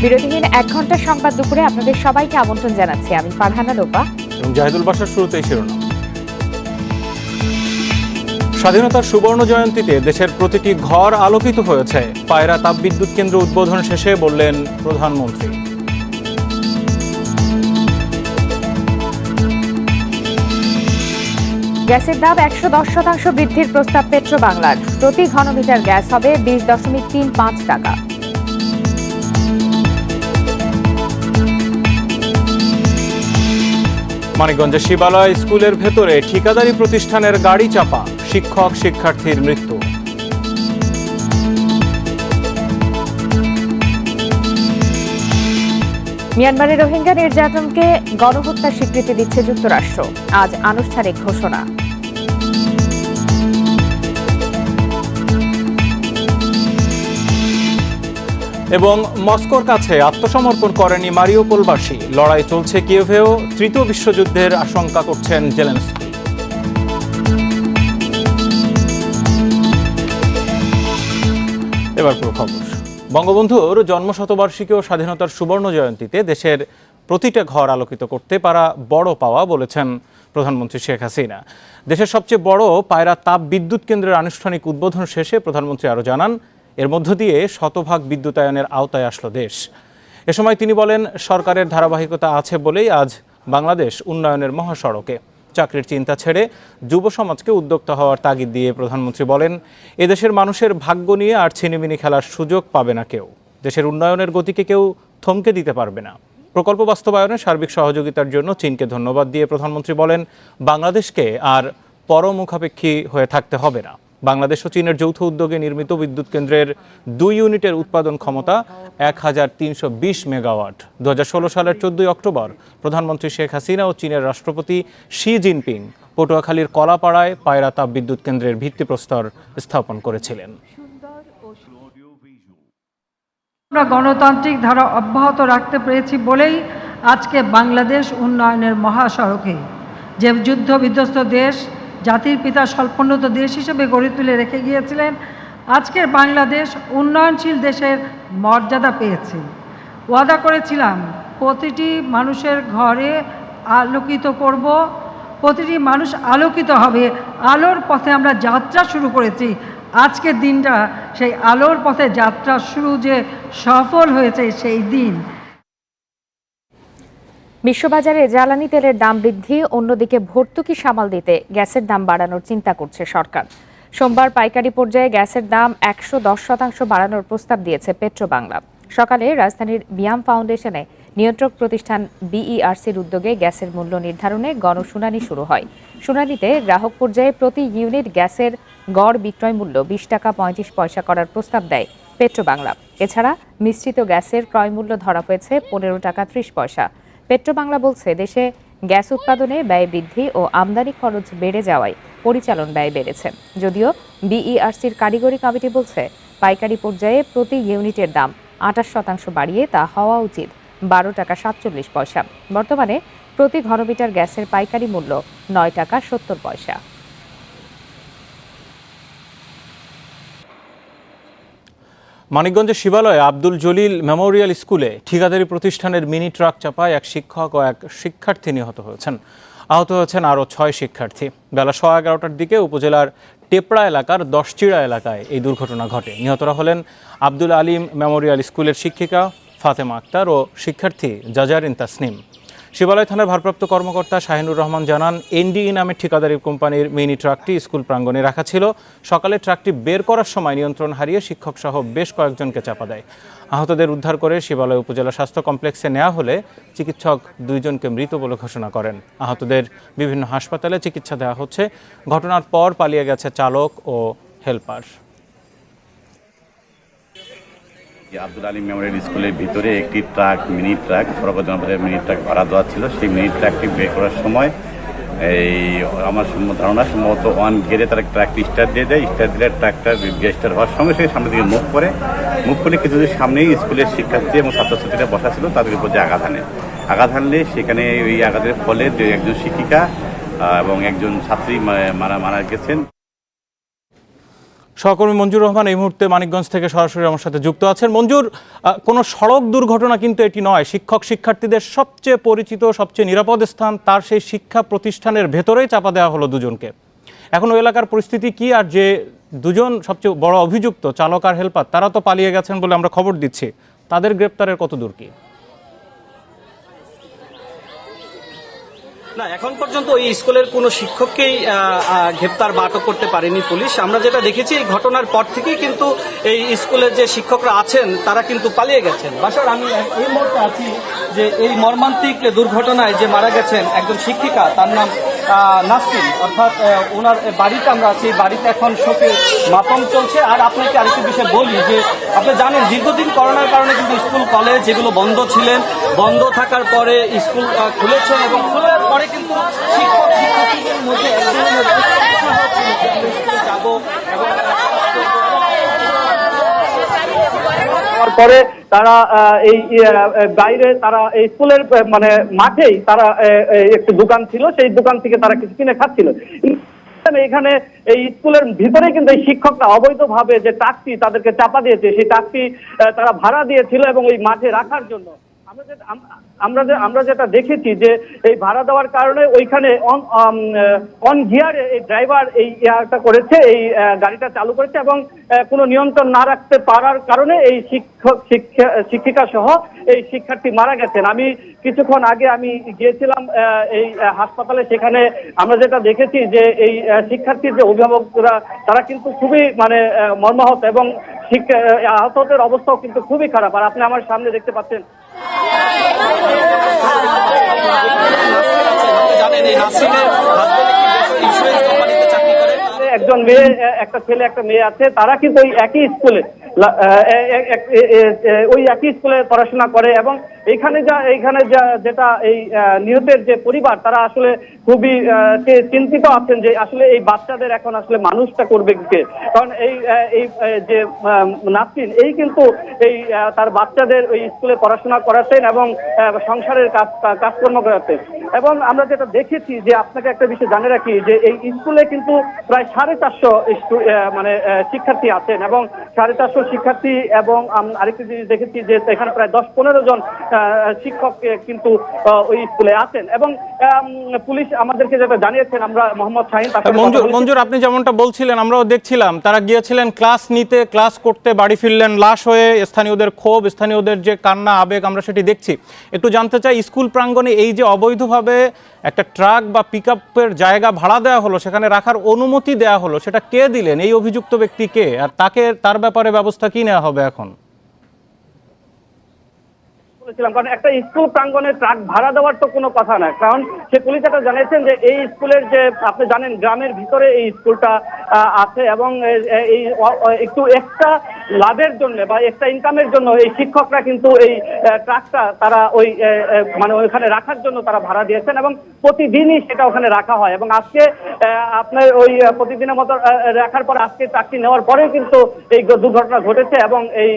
বিরতিহীন 1 ঘন্টার সংবাদ দুপুরে আপনাদের সবাইকে আমন্ত্রণ জানাচ্ছি। আমি ফারহানা লোপা এবং জাহিদুল বাসার। শুরুতেই শিরোনাম। স্বাধীনতার সুবর্ণ জয়ন্তীতে দেশের প্রতিটি ঘর আলোকিত হয়েছে। পায়রা তাপবিদ্যুৎ কেন্দ্র উদ্বোধন শেষে বললেন প্রধানমন্ত্রী। গ্যাসের দাম 110% বৃদ্ধির প্রস্তাব পেট্রো বাংলার। প্রতি ঘনমিটার গ্যাস হবে 20.35 টাকা। মানিকগঞ্জের শিবালয় স্কুলের ভেতরে ঠিকাদারি প্রতিষ্ঠানের গাড়ি চাপা, শিক্ষক শিক্ষার্থীর মৃত্যু। মিয়ানমারে রোহিঙ্গা নির্যাতনকে গণহত্যার স্বীকৃতি দিচ্ছে যুক্তরাষ্ট্র। আজ আনুষ্ঠানিক ঘোষণা। এবং মস্কোর কাছে আত্মসমর্পণ করেনি মারিউপোলবাসী। লড়াই চলছে কিয়েভেও। তৃতীয় বিশ্বযুদ্ধের আশঙ্কা করছেন জেলেনস্কি। এবার পুরো খবর। বঙ্গবন্ধুর জন্মশতবার্ষিকী ও স্বাধীনতার সুবর্ণ জয়ন্তীতে দেশের প্রতিটা ঘর আলোকিত করতে পারা বড় পাওয়া বলেছেন প্রধানমন্ত্রী শেখ হাসিনা। দেশের সবচেয়ে বড় পায়রা তাপ বিদ্যুৎ কেন্দ্রের আনুষ্ঠানিক উদ্বোধন শেষে প্রধানমন্ত্রী আরও জানান, এর মধ্য দিয়ে শতভাগ বিদ্যুতায়নের আওতায় আসলো দেশ। এ সময় তিনি বলেন, সরকারের ধারাবাহিকতা আছে বলেই আজ বাংলাদেশ উন্নয়নের মহাসড়কে। চাকরির চিন্তা ছেড়ে যুব সমাজকে উদ্যোক্তা হওয়ার তাগিদ দিয়ে প্রধানমন্ত্রী বলেন, এদেশের মানুষের ভাগ্য নিয়ে আর ছিনিমিনি খেলার সুযোগ পাবে না কেউ। দেশের উন্নয়নের গতিকে কেউ থমকে দিতে পারবে না। প্রকল্প বাস্তবায়নে সার্বিক সহযোগিতার জন্য চীনকে ধন্যবাদ দিয়ে প্রধানমন্ত্রী বলেন, বাংলাদেশকে আর পরমুখাপেক্ষী হয়ে থাকতে হবে না। বাংলাদেশ ও চীনের যৌথ উদ্যোগে নির্মিত বিদ্যুৎ কেন্দ্রের 2 ইউনিটের উৎপাদন ক্ষমতা 1320 মেগাওয়াট। 2016 সালের 14 অক্টোবর প্রধানমন্ত্রী শেখ হাসিনা ও চীনের রাষ্ট্রপতি শি জিনপিং পটুয়াখালীর কলাপাড়ায় পায়রা তাপ বিদ্যুৎ কেন্দ্রের ভিত্তিপ্রস্তর স্থাপন করেছিলেন। আমরা গণতান্ত্রিক ধারা অব্যাহত রাখতে পেরেছি বলেই আজকে বাংলাদেশ উন্নয়নের মহাসড়কে, যে যুদ্ধ বিধ্বস্ত দেশ, জাতির পিতা স্বল্পোন্নত দেশ হিসেবে গড়ে তুলে রেখে গিয়েছিলেন, আজকের বাংলাদেশ উন্নয়নশীল দেশের মর্যাদা পেয়েছে। ওয়াদা করেছিলাম প্রতিটি মানুষের ঘরে আলোকিত করব, প্রতিটি মানুষ আলোকিত হবে। আলোর পথে আমরা যাত্রা শুরু করেছি। আজকের দিনটা সেই আলোর পথে যাত্রা শুরু যে সফল হয়েছে সেই দিন। বিশ্ববাজারে জ্বালানি তেলের দাম বৃদ্ধি, অন্যদিকে ভর্তুকি সামাল দিতে গ্যাসের দাম বাড়ানোর চিন্তা করছে সরকার। সোমবার পাইকারি পর্যায়ে গ্যাসের দাম 110% বাড়ানোর প্রস্তাব দিয়েছে পেট্রো বাংলা। সকালে রাজধানীর বিয়াম ফাউন্ডেশনে নিয়ন্ত্রক প্রতিষ্ঠান বিইআরসির উদ্যোগে গ্যাসের মূল্য নির্ধারণে গণশুনানি শুরু হয়। শুনানিতে গ্রাহক পর্যায়ে প্রতি ইউনিট গ্যাসের গড় বিক্রয় মূল্য 20 টাকা 35 পয়সা করার প্রস্তাব দেয় পেট্রো বাংলা। এছাড়া মিশ্রিত গ্যাসের ক্রয় মূল্য ধরা হয়েছে 15 টাকা 30 পয়সা। পেট্রো বাংলা বলছে, দেশে গ্যাস উৎপাদনে ব্যয় বৃদ্ধি ও আমদানি খরচ বেড়ে যাওয়ায় পরিচালন ব্যয় বেড়েছে। যদিও বিইআরসির কারিগরি কমিটি বলছে, পাইকারি পর্যায়ে প্রতি ইউনিটের দাম 28% বাড়িয়ে তা হওয়া উচিত 12 টাকা 47 পয়সা। বর্তমানে প্রতি ঘনমিটার গ্যাসের পাইকারি মূল্য 9 টাকা 70 পয়সা। মানিকগঞ্জের শিবালয়ে আব্দুল জলিল মেমোরিয়াল স্কুলে ঠিকাদারি প্রতিষ্ঠানের মিনি ট্রাক চাপায় এক শিক্ষক ও এক শিক্ষার্থী নিহত হয়েছেন। আহত হয়েছেন আরও 6 শিক্ষার্থী। বেলা 11:15টার দিকে উপজেলার টেপড়া এলাকার 10চিড়া এলাকায় এই দুর্ঘটনা ঘটে। নিহতরা হলেন আব্দুল আলিম মেমোরিয়াল স্কুলের শিক্ষিকা ফাতেমা আক্তার ও শিক্ষার্থী জাজারিন তাসনিম। শিবালয় থানার ভারপ্রাপ্ত কর্মকর্তা শাহিনুর রহমান জানান, এনডিই নামের ঠিকাদারি কোম্পানির মিনি ট্রাকটি স্কুল প্রাঙ্গণে রাখা ছিল। সকালে ট্রাকটি বের করার সময় নিয়ন্ত্রণ হারিয়ে শিক্ষকসহ বেশ কয়েকজনকে চাপা দেয়। আহতদের উদ্ধার করে শিবালয় উপজেলা স্বাস্থ্য কমপ্লেক্সে নেওয়া হলে চিকিৎসক 2 জনকে মৃত বলে ঘোষণা করেন। আহতদের বিভিন্ন হাসপাতালে চিকিৎসা দেওয়া হচ্ছে। ঘটনার পর পালিয়ে গেছে চালক ও হেল্পার। আব্দুল আলিম মেমোরিয়াল স্কুলের ভিতরে একটি ট্রাক, মিনি ট্রাক, সর্বজনপদের মিনি ট্রাক ভাড়া দেওয়া ছিল। সেই মিনি ট্রাকটি বের করার সময় আমার ধারণা সম্ভবত ওয়ান গিয়ারে তারা ট্রাকটি স্টার্ট দিয়ে দেয়। স্টার্ট দিলে ট্রাকটা গ্যাসটার হওয়ার সঙ্গে সঙ্গে সামনের দিকে মুভ করে কিছু সামনেই স্কুলের শিক্ষার্থী এবং ছাত্রছাত্রীরা বসা ছিল, তাদের উপর যে আঘাত হানলে সেখানে ওই আঘাতের ফলে একজন শিক্ষিকা এবং একজন ছাত্রী মারা গেছেন। সহকর্মী মঞ্জুর রহমান এই মুহূর্তে মানিকগঞ্জ থেকে সরাসরি আমার সাথে যুক্ত আছেন। মঞ্জুর, কোনো সড়ক দুর্ঘটনা কিন্তু এটি নয়। শিক্ষক শিক্ষার্থীদের সবচেয়ে পরিচিত, সবচেয়ে নিরাপদ স্থান, তার সেই শিক্ষা প্রতিষ্ঠানের ভেতরেই চাপা দেওয়া হলো দুজনকে। এখন ওই এলাকার পরিস্থিতি কি? আর যে দুজন সবচেয়ে বড় অভিযুক্ত চালক আর হেল্পার, তারা তো পালিয়ে গেছেন বলে আমরা খবর দিচ্ছি, তাদের গ্রেপ্তারের কত দূর কি? না, এখন পর্যন্ত ওই স্কুলের কোনো শিক্ষককেই গ্রেপ্তার বা আটক করতে পারেনি পুলিশ। আমরা যেটা দেখেছি, এই ঘটনার পর থেকেই কিন্তু এই স্কুলের যে শিক্ষকরা আছেন তারা কিন্তু পালিয়ে গেছেন। বাসার আমি এই মুহূর্তে আছি যে এই মর্মান্তিক দুর্ঘটনায় যে মারা গেছেন একজন শিক্ষিকা, তার নাম নাসরিন, অর্থাৎ ওনার বাড়িতে আমরা আছি। বাড়িতে এখন শোকের মাতম চলছে। আর আপনাকে আরেকটি বিষয় বলি যে আপনি জানেন দীর্ঘদিন করোনার কারণে কিন্তু স্কুল কলেজ যেগুলো বন্ধ ছিলেন, বন্ধ থাকার পরে স্কুল খুলেছেন এবং খোলার পরে কিন্তু শিক্ষক শিক্ষার্থীদের মধ্যে এক ধরনের যাবো এবং পরে তারা এই বাইরে তারা এই স্কুলের মানে মাঠেই তারা একটি দোকান ছিল, সেই দোকান থেকে তারা কিছু কিনে খাচ্ছিল। এখানে এই স্কুলের ভিতরে কিন্তু এই শিক্ষকরা অবৈধভাবে যে ট্রাকটি তাদেরকে চাপা দিয়েছে, সেই ট্রাকটি তারা ভাড়া দিয়েছিল এবং এই মাঠে রাখার জন্য। আমরা যেটা দেখেছি যে এই ভাড়া দেওয়ার কারণে ওইখানে অন গিয়ারে এই ড্রাইভার এই করেছে, এই গাড়িটা চালু করেছে এবং কোনো নিয়ন্ত্রণ না রাখতে পারার কারণে এই শিক্ষিকা সহ এই শিক্ষার্থী মারা গেছেন। আমি কিছুক্ষণ আগে আমি গিয়েছিলাম এই হাসপাতালে, সেখানে আমরা যেটা দেখেছি যে এই শিক্ষার্থীর যে অভিভাবকরা তারা কিন্তু খুবই মানে মর্মাহত এবং আহতদের অবস্থাও কিন্তু খুবই খারাপ। আর আপনি আমার সামনে দেখতে পাচ্ছেন একজন মেয়ে, একটা ছেলে একটা মেয়ে আছে, তারা কিন্তু ওই একই স্কুলে পড়াশোনা করে এবং এইখানে যেটা এই নিহতের যে পরিবার, তারা আসলে খুবই চিন্তিত আছেন যে আসলে এই বাচ্চাদের এখন আসলে মানুষটা করবে কে। কারণ এই যে নাসরিন, এই কিন্তু এই তার বাচ্চাদের ওই স্কুলে পড়াশোনা করাতেন এবং সংসারের কাজকর্ম করাতেন। এবং আমরা যেটা দেখেছি যে আপনাকে একটা বিষয় জানিয়ে রাখি যে এই স্কুলে কিন্তু প্রায় 450 মানে শিক্ষার্থী আছেন এবং 450 শিক্ষার্থী এবং আরেকটি জিনিস দেখেছি যে এখানে প্রায় 10-15 জন শিক্ষক কিন্তু ওই স্কুলে আছেন এবং পুলিশ আমাদেরকে যেটা জানিয়েছেন, আমরা মোহাম্মদ শাহিন। মঞ্জুর, আপনি যেমনটা বলছিলেন আমরাও দেখছিলাম, তারা গিয়েছিলেন ক্লাস নিতে, ক্লাস করতে বাড়ি ফিরলেন লাশ হয়ে। স্থানীয়দের ক্ষোভ, স্থানীয়দের যে কান্না আবেগ আমরা সেটি দেখছি। একটু জানতে চাই, স্কুল প্রাঙ্গণে এই যে অবৈধভাবে একটা ট্রাক বা পিকআপের জায়গা ভাড়া দেওয়া হলো, সেখানে রাখার অনুমতি দেওয়া হলো, সেটা কে দিলেন? এই অভিযুক্ত ব্যক্তি কে? আর তার ব্যাপারে ব্যবস্থা কি নেওয়া হবে এখন? কারণ একটা স্কুল প্রাঙ্গণে ট্রাক ভাড়া দেওয়ার তো কোনো কথা না। কারণ সে পুলিশ এটা জানিয়েছেন যে এই স্কুলের যে আপনি জানেন গ্রামের ভিতরে এই স্কুলটা আছে এবং এই একটু এক্সট্রা লাভের জন্য বা এক্সট্রা ইনকামের জন্য এই শিক্ষকরা কিন্তু এই ট্রাকটা তারা ওই মানে ওইখানে রাখার জন্য তারা ভাড়া দিয়েছেন এবং প্রতিদিনই সেটা ওখানে রাখা হয়। এবং আজকে আপনার ওই প্রতিদিনের মতো রাখার পর আজকে ট্রাকটি নেওয়ার পরেও কিন্তু এই দুর্ঘটনা ঘটেছে এবং এই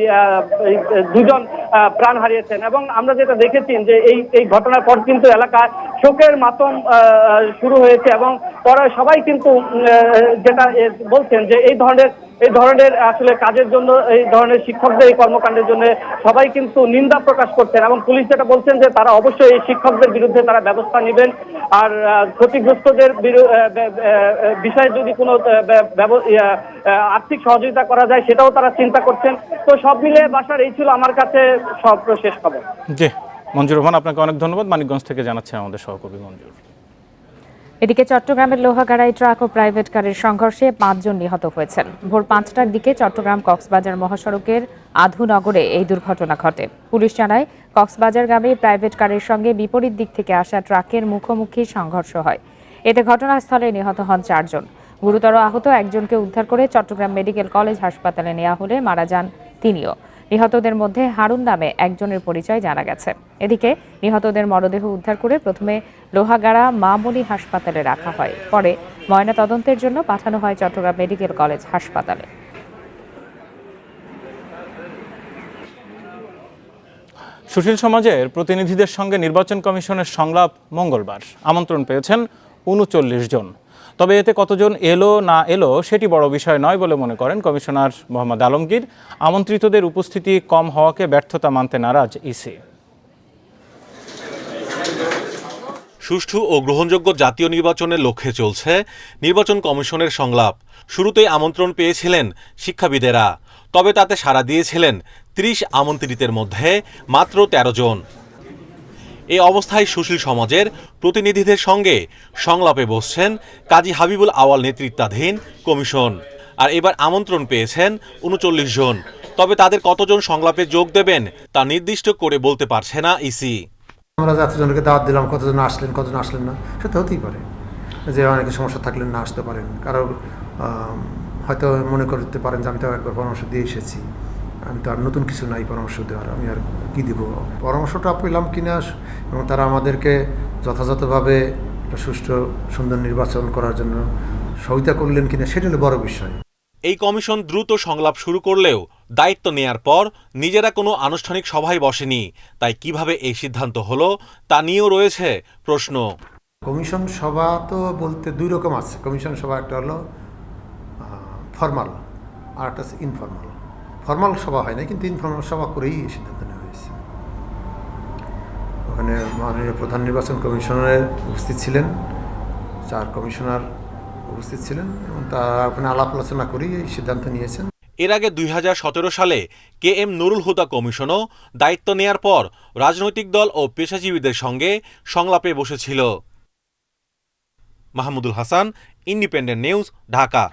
দুজন প্রাণ হারিয়েছেন। এবং আমরা যেটা দেখেছি যে এই ঘটনার পর কিন্তু এলাকায় শোকের মাতম শুরু হয়েছে এবং পরে সবাই কিন্তু যেটা বলছেন যে এই ধরনের আসলে কাজের জন্য, এই ধরনের শিক্ষকদের এই কর্মকাণ্ডের জন্য সবাই কিন্তু নিন্দা প্রকাশ করছেন এবং পুলিশ যেটা বলছেন যে তারা অবশ্যই এই শিক্ষকদের বিরুদ্ধে তারা ব্যবস্থা নেবেন। আর ক্ষতিগ্রস্তদের বিষয়ে যদি কোনো আর্থিক সহযোগিতা করা যায় সেটাও তারা চিন্তা করছেন। তো সব মিলে বাসার এই ছিল আমার কাছে সর্বশেষ খবর। জি, মঞ্জুর রহমান, আপনাকে অনেক ধন্যবাদ। মানিকগঞ্জ থেকে জানাচ্ছেন আমাদের সহকর্মী মঞ্জুর। এদিকে চট্টগ্রামের লোহাগাড়ায় ট্রাক ও প্রাইভেট কারের সংঘর্ষে 5 জন নিহত হয়েছেন। ভোর 5টার দিকে চট্টগ্রাম কক্সবাজার মহাসড়কের আধুনগরে এই দুর্ঘটনা ঘটে। পুলিশ জানায়, কক্সবাজারগামী প্রাইভেট কারের সঙ্গে বিপরীত দিক থেকে আসা ট্রাকের মুখোমুখি সংঘর্ষ হয়। এতে ঘটনাস্থলে নিহত হন 4 জন। গুরুতর আহত একজনকে উদ্ধার করে চট্টগ্রাম মেডিকেল কলেজ হাসপাতালে নেওয়া হলে মারা যান তিনিও। নিহতদের মধ্যে হারুন নামে একজনের পরিচয় জানা গেছে। এদিকে নিহতদের মরদেহ উদ্ধার করে প্রথমে লোহাগাড়া মা-মণি হাসপাতালে রাখা হয়, পরে ময়নাতদন্তের জন্য পাঠানো হয় চট্টগ্রাম মেডিকেল কলেজ হাসপাতালে। সুশীল সমাজের প্রতিনিধিদের সঙ্গে নির্বাচন কমিশনের সংলাপ মঙ্গলবার। আমন্ত্রণ পেয়েছেন 39 জন। তবে এতে কতজন এলো না এলো সেটি বড় বিষয় নয় বলে মনে করেন কমিশনার মোহাম্মদ আলমগীর। আমন্ত্রিতদের উপস্থিতি কম হওয়াকে ব্যর্থতা মানতে নারাজ ইসি। সুষ্ঠু ও গ্রহণযোগ্য জাতীয় নির্বাচনের লক্ষ্যে চলছে নির্বাচন কমিশনের সংলাপ। শুরুতেই আমন্ত্রণ পেয়েছিলেন শিক্ষাবিদেরা, তবে তাতে সাড়া দিয়েছিলেন ৩০ আমন্ত্রিতের মধ্যে মাত্র ১৩ জন। এই অবস্থায় সুশীল সমাজের প্রতিনিধিদের সঙ্গে সংলাপে বসছেন কাজী হাবিবুল আওয়াল নেতৃত্বাধীন কমিশন। আর এবার আমন্ত্রণ পেয়েছেন ৩৯ জন, তবে তাদের কতজন সংলাপে যোগ দেবেন তা নির্দিষ্ট করে বলতে পারছে না ইসি। আমরা যতজনকে দাওয়াত দিলাম, কতজন আসলেন কতজন আসলেন না সেটা হতেই পারে যে অনেকে সমস্যা থাকলে না আসতে পারেন, কারো হয়তো মনে করতে পারেন যে আমি তো একবার পরামর্শ দিয়ে এসেছি, আমি তো আর নতুন কিছু নাই পরামর্শ দেওয়ার, আমি আর কী দিব। পরামর্শটা পেলাম কিনা এবং তারা আমাদেরকে যথাযথভাবে একটা সুষ্ঠু সুন্দর নির্বাচন করার জন্য সহায়তা করলেন কিনা সেটা হলো বড় বিষয়। এই কমিশন দ্রুত সংলাপ শুরু করলেও দায়িত্ব নেয়ার পর নিজেরা কোনো আনুষ্ঠানিক সভায় বসেনি। তাই কিভাবে এই সিদ্ধান্ত হলো তা নিয়েও রয়েছে প্রশ্ন। কমিশন সভা তো বলতে দুই রকম আছে। কমিশন সভা একটা হলো ফর্মাল আর একটা হচ্ছে ইনফর্মাল। ফর্মাল সভা হয় না, কিন্তু ইনফর্মাল সভা করেই এই সিদ্ধান্ত নেওয়া হয়েছে। ওখানে মাননীয় প্রধান নির্বাচন কমিশনারের উপস্থিত ছিলেন, 4 কমিশনার উপস্থিত ছিলেন এবং তারা ওখানে আলাপ আলোচনা করেই এই সিদ্ধান্ত নিয়েছেন। এর আগে 2017 সালে KM নুরুল হুদা কমিশনও দায়িত্ব নেয়ার পর রাজনৈতিক দল ও পেশাজীবীদের সঙ্গে সংলাপে বসেছিল। Mahmudul Hasan, independent news, Dhaka.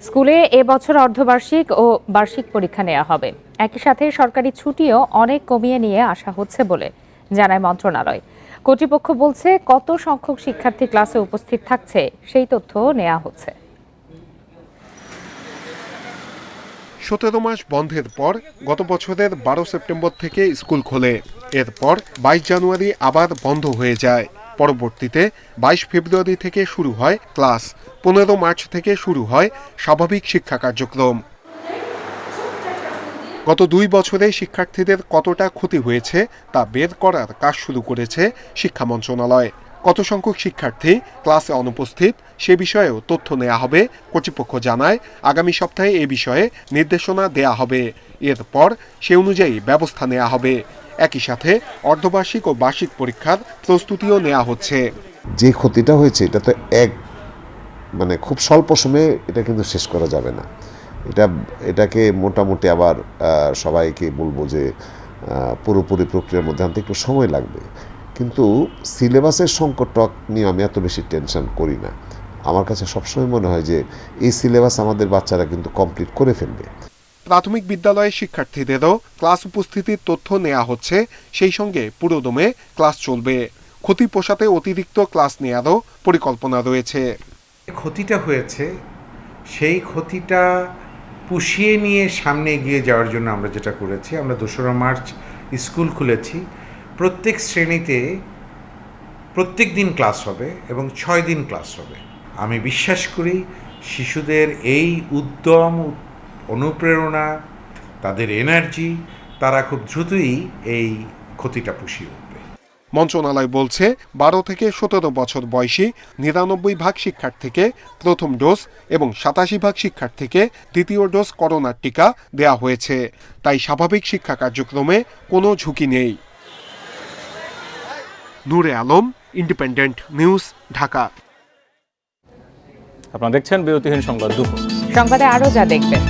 স্কুলে এবছর অর্ধবার্ষিক ও বার্ষিক পরীক্ষা নেওয়া হবে। একই সাথে সরকারি ছুটিও অনেক কমিয়ে নিয়ে আসা হচ্ছে বলে জানায় মন্ত্রণালয়। কর্তৃপক্ষ বলছে কত সংখ্যক শিক্ষার্থী ক্লাসে উপস্থিত থাকছে সেই তথ্য নেওয়া হচ্ছে। 17 মাস বন্ধের পর গত বছরের 12 সেপ্টেম্বর থেকে স্কুল খোলে। এরপর 22 জানুয়ারি আবার বন্ধ হয়ে যায়। পরবর্তীতে 22 ফেব্রুয়ারি থেকে শুরু হয় ক্লাস। 15 মার্চ থেকে শুরু হয় স্বাভাবিক শিক্ষা কার্যক্রম। গত 2 বছরে শিক্ষার্থীদের কতটা ক্ষতি হয়েছে তা বের করার কাজ শুরু করেছে শিক্ষা মন্ত্রণালয়। কত সংখ্যক শিক্ষার্থী ক্লাসে অনুপস্থিত সে বিষয়েও তথ্য নেওয়া হবে। কর্তৃপক্ষ জানায় আগামী সপ্তাহে এ বিষয়ে নির্দেশনা দেয়া হবে। এরপর সে অনুযায়ী ব্যবস্থা নেওয়া হবে। একই সাথে অর্ধবার্ষিক ও বার্ষিক পরীক্ষার প্রস্তুতিও নেওয়া হচ্ছে। যে ক্ষতিটা হয়েছে এটা তো খুব স্বল্প সময়ে এটা কিন্তু শেষ করা যাবে না। এটাকে মোটামুটি আবার সবাইকে বলবো যে পুরোপুরি প্রক্রিয়ার মধ্যে আনতে একটু সময় লাগবে। কিন্তু সিলেবাসের সংকটটা নিয়ে আমি এত বেশি টেনশন করি না। আমার কাছে সবসময় মনে হয় যে এই সিলেবাস আমাদের বাচ্চারা কিন্তু কমপ্লিট করে ফেলবে। প্রাথমিক বিদ্যালয়ের শিক্ষার্থীদেরও ক্লাস উপস্থিতির তথ্য নেওয়া হচ্ছে, সেই সঙ্গে পুরোদমে ক্লাস চলবে। ক্ষতি পোষাতে অতিরিক্ত ক্লাস নেওয়ারও পরিকল্পনা রয়েছে। ক্ষতিটা হয়েছে সেই ক্ষতিটা পুষিয়ে নিয়ে সামনে এগিয়ে যাওয়ার জন্য আমরা যেটা করেছি, আমরা 2রা মার্চ স্কুল খুলেছি। প্রত্যেক শ্রেণীতে প্রত্যেক দিন ক্লাস হবে এবং 6 দিন ক্লাস হবে। আমি বিশ্বাস করি শিশুদের এই উদ্যম, অনুপ্রেরণা, তাদের এনার্জি, তারা খুব দ্রুতই এই ক্ষতিটা পুষিয়ে উঠবে। মন্ত্রণালয় বলছে 12 থেকে 17 বছর বয়সী 99% শিক্ষার্থীকে প্রথম ডোজ এবং 87% শিক্ষার্থীকে দ্বিতীয় ডোজ করোনার টিকা দেয়া হয়েছে। তাই স্বাভাবিক শিক্ষা কার্যক্রমে কোনো ঝুঁকি নেই। নূরে আলম, ইন্ডিপেন্ডেন্ট নিউজ, ঢাকা। আপনারা দেখছেন বিরতিহীন সংবাদ দুপুর। সংবাদে আরো যা দেখবেন,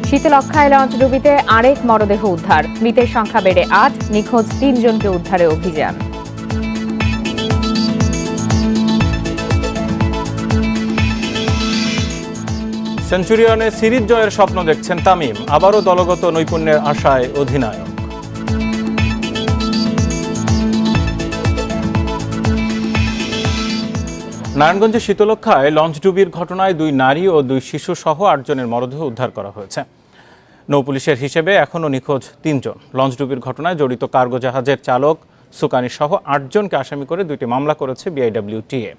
শীতলক্ষ্যায় লঞ্চডুবিতে আরেক মরদেহ উদ্ধার। মৃতের সংখ্যা বেড়ে 8, নিখোঁজ 3 জনকে উদ্ধারে অভিযান। সেঞ্চুরিয়নে সিরিজ জয়ের স্বপ্ন দেখছেন তামিম। আবারও দলগত নৈপুণ্যের আশায় অধিনায়ক। নারায়ণগঞ্জের শীতলক্ষ্যায় লঞ্চডুবির ঘটনায় 2 নারী ও 2 শিশু সহ 8 জনের মরদেহ উদ্ধার করা হয়েছে। নৌপুলিশের হিসেবে এখনও নিখোঁজ 3 জন। লঞ্চডুবির ঘটনায় জড়িত কার্গো জাহাজের চালক, সুকানি সহ 8 জনকে আসামি করে 2টি মামলা করেছে বিআইডব্লিউটিএ।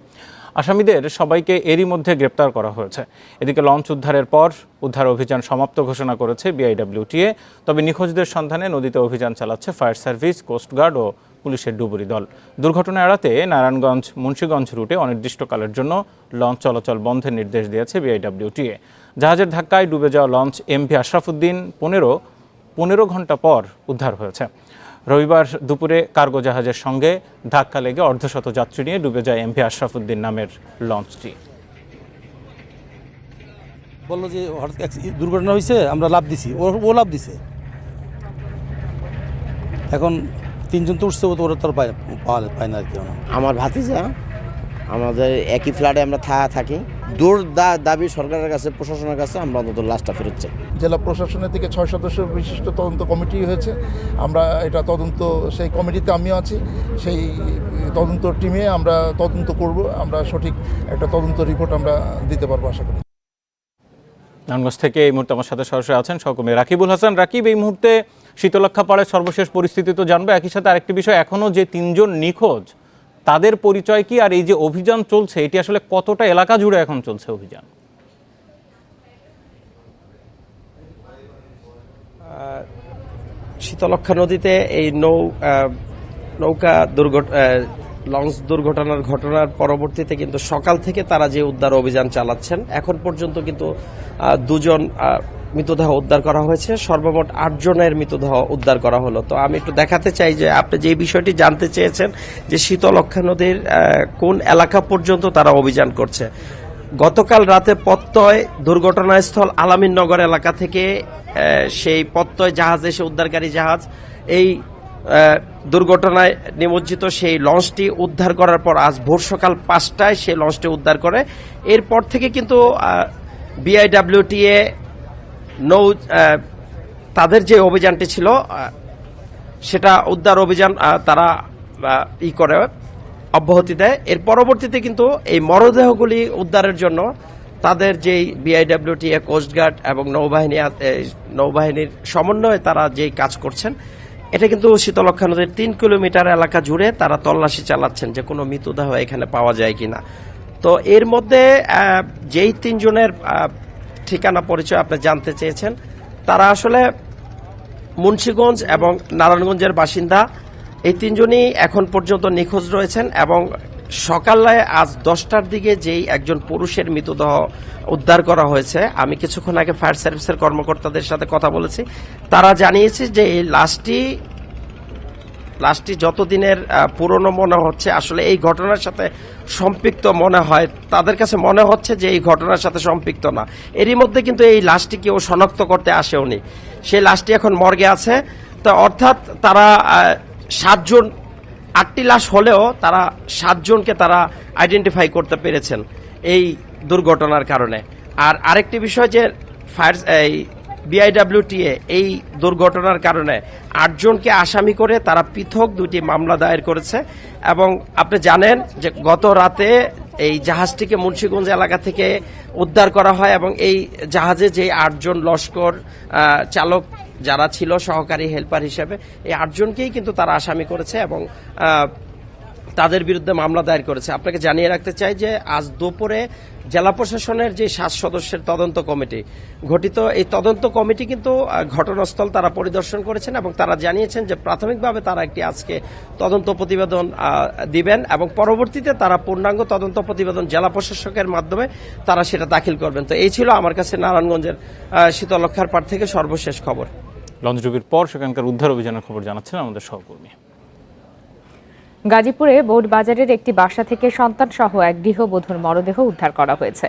আসামিদের সবাইকে এরই মধ্যে গ্রেপ্তার করা হয়েছে। এদিকে লঞ্চ উদ্ধারের পর উদ্ধার অভিযান সমাপ্ত ঘোষণা করেছে বিআইডব্লিউটিএ। তবে নিখোঁজদের সন্ধানে নদীতে অভিযান চালাচ্ছে ফায়ার সার্ভিস, কোস্টগার্ড ও পুলিশের ডুবুরি দল। দুর্ঘটনা এড়াতে নারায়ণগঞ্জ মুন্সিগঞ্জ রুটে অনির্দিষ্টকালের জন্য লঞ্চ চলাচল বন্ধের নির্দেশ দিয়েছে বিআইডব্লিউটিএ। জাহাজের ধাক্কায় ডুবে যাওয়া লঞ্চ এমভি আশরাফুদ্দিন 15 ঘন্টা পর উদ্ধার হয়েছে। রবিবার দুপুরে কার্গো জাহাজের সঙ্গে ধাক্কা লেগে অর্ধশত যাত্রী নিয়ে ডুবে যায় এমভি আশরাফুদ্দিন নামের লঞ্চটি। বললো যে হঠাৎ দুর্ঘটনা হয়েছে, আমরা লাভ দিছি, ও লাভ দিছে। এখন 3 জন তো উঠছে, ওরা তো পায় না আর কি। আমার ভাতিজা, আমাদের একই ফ্ল্যাটে আমরা থাকি। দাবি সরকারের কাছে, প্রশাসনের কাছে আমরা অন্তত লাশটা ফেরত চাই। জেলা প্রশাসনের থেকে 6 সদস্য বিশিষ্ট তদন্ত কমিটি হয়েছে। আমরা এটা তদন্ত, সেই কমিটিতে আমিও আছি। সেই তদন্ত টিমে আমরা তদন্ত করব। আমরা সঠিক একটা তদন্ত রিপোর্ট আমরা দিতে পারবো আশা করি। নারায়ণগঞ্জ থেকে এই মুহূর্তে আমার সাথে সরাসরি আছেন সহকর্মী রাকিবুল হাসান। রাকিব, এই মুহূর্তে শীতলক্ষ্যা পাড়ের সর্বশেষ পরিস্থিতি তো জানবো, একই সাথে আরেকটি বিষয়, এখনো যে 3 জন নিখোঁজ তাদের পরিচয় কি, আর এই যে অভিযান চলছে এটি আসলে কতটা এলাকা জুড়ে এখন চলছে অভিযান? শীতলক্ষ্যা নদীতে এই নৌকা লঞ্চ দুর্ঘটনার ঘটনার পরবর্তীতে কিন্তু সকাল থেকে তারা যে উদ্ধার অভিযান চালাচ্ছেন, এখন পর্যন্ত কিন্তু 2 জন মৃতদেহ উদ্ধার করা হয়েছে। সর্বমোট 8 জনের মৃতদেহ উদ্ধার করা হলো। তো আমি একটু দেখাতে চাই যে আপনি যে বিষয়টি জানতে চেয়েছেন যে শীতলক্ষ্যা নদীর কোন এলাকা পর্যন্ত তারা অভিযান করছে। গতকাল রাতে পত্তয় দুর্ঘটনাস্থল আলামিননগর এলাকা থেকে সেই পত্তয় জাহাজ এসে, উদ্ধারকারী জাহাজ, এই দুর্ঘটনায় নিমজ্জিত সেই লঞ্চটি উদ্ধার করার পর আজ ভোর সকাল 5টায় সেই লঞ্চটি উদ্ধার করে। এরপর থেকে কিন্তু বিআইডব্লিউটিএ তাদের যে অভিযানটি ছিল সেটা উদ্ধার অভিযান তারা করে অব্যাহতি দেয়। এর পরবর্তীতে কিন্তু এই মরদেহগুলি উদ্ধারের জন্য তাদের যেই বিআইডব্লিউটিএ, কোস্টগার্ড এবং নৌবাহিনীর সমন্বয়ে তারা যেই কাজ করছেন, এটা কিন্তু শীতলক্ষ্যা নদীর 3 কিলোমিটার এলাকা জুড়ে তারা তল্লাশি চালাচ্ছেন যে কোনো মৃতদেহ এখানে পাওয়া যায় কিনা। তো এর মধ্যে যেই 3 জনের ঠিকানা পরিচয় আপনি জানতে চেয়েছেন, তারা আসলে মুন্সিগঞ্জ এবং নারায়ণগঞ্জের বাসিন্দা। এই 3 জনই এখন পর্যন্ত নিখোঁজ রয়েছেন এবং সকালে আজ 10টার দিকে যেই একজন পুরুষের মৃতদেহ উদ্ধার করা হয়েছে, আমি কিছুক্ষণ আগে ফায়ার সার্ভিসের কর্মকর্তাদের সাথে কথা বলেছি। তারা জানিয়েছে যে এই লাশটি যতদিনের পুরনো মনে হচ্ছে, আসলে এই ঘটনার সাথে সম্পৃক্ত মনে হয়, তাদের কাছে মনে হচ্ছে যে এই ঘটনার সাথে সম্পৃক্ত না। এরই মধ্যে কিন্তু এই লাশটি কেউ শনাক্ত করতে আসেওনি। সেই লাশটি এখন মর্গে আছে। তো অর্থাৎ তারা 7 জন, 8টি লাশ হলেও তারা 7 জনকে তারা আইডেন্টিফাই করতে পেরেছেন এই দুর্ঘটনার কারণে। আর আরেকটি বিষয় যে বিআইডব্লিউটিএ এই দুর্ঘটনার কারণে 8 জনকে আসামি করে তারা পৃথক 2টি মামলা দায়ের করেছে। এবং আপনি জানেন যে গত রাতে এই জাহাজটিকে মুন্সিগঞ্জ এলাকা থেকে উদ্ধার করা হয় এবং এই জাহাজে যে 8 জন লস্কর চালক যারা ছিল সহকারী হেল্পার হিসেবে, এই 8 জনকেই কিন্তু তারা আসামি করেছে এবং তাদের বিরুদ্ধে মামলা দায়ের করেছে। আপনাকে জানিয়ে রাখতে চাই যে আজ দুপুরে জেলা প্রশাসনের যে 7 সদস্যের তদন্ত কমিটি গঠিত, এই তদন্ত কমিটি কিন্তু ঘটনাস্থল তারা পরিদর্শন করেছেন এবং তারা জানিয়েছেন যে প্রাথমিকভাবে তারা একটি আজকে তদন্ত প্রতিবেদন দিবেন এবং পরবর্তীতে তারা পূর্ণাঙ্গ তদন্ত প্রতিবেদন জেলা প্রশাসকের মাধ্যমে তারা সেটা দাখিল করবেন। তো এই ছিল আমার কাছে নারায়ণগঞ্জের শীতলক্ষ্যার পাড় থেকে সর্বশেষ খবর। লঞ্চ ডুবির পর সেখানকার উদ্ধার অভিযানের খবর জানাচ্ছেন আমাদের সহকর্মী। গাজীপুরে বোর্ড বাজারের একটি বাসা থেকে সন্তানসহ এক গৃহবধূর মরদেহ উদ্ধার করা হয়েছে।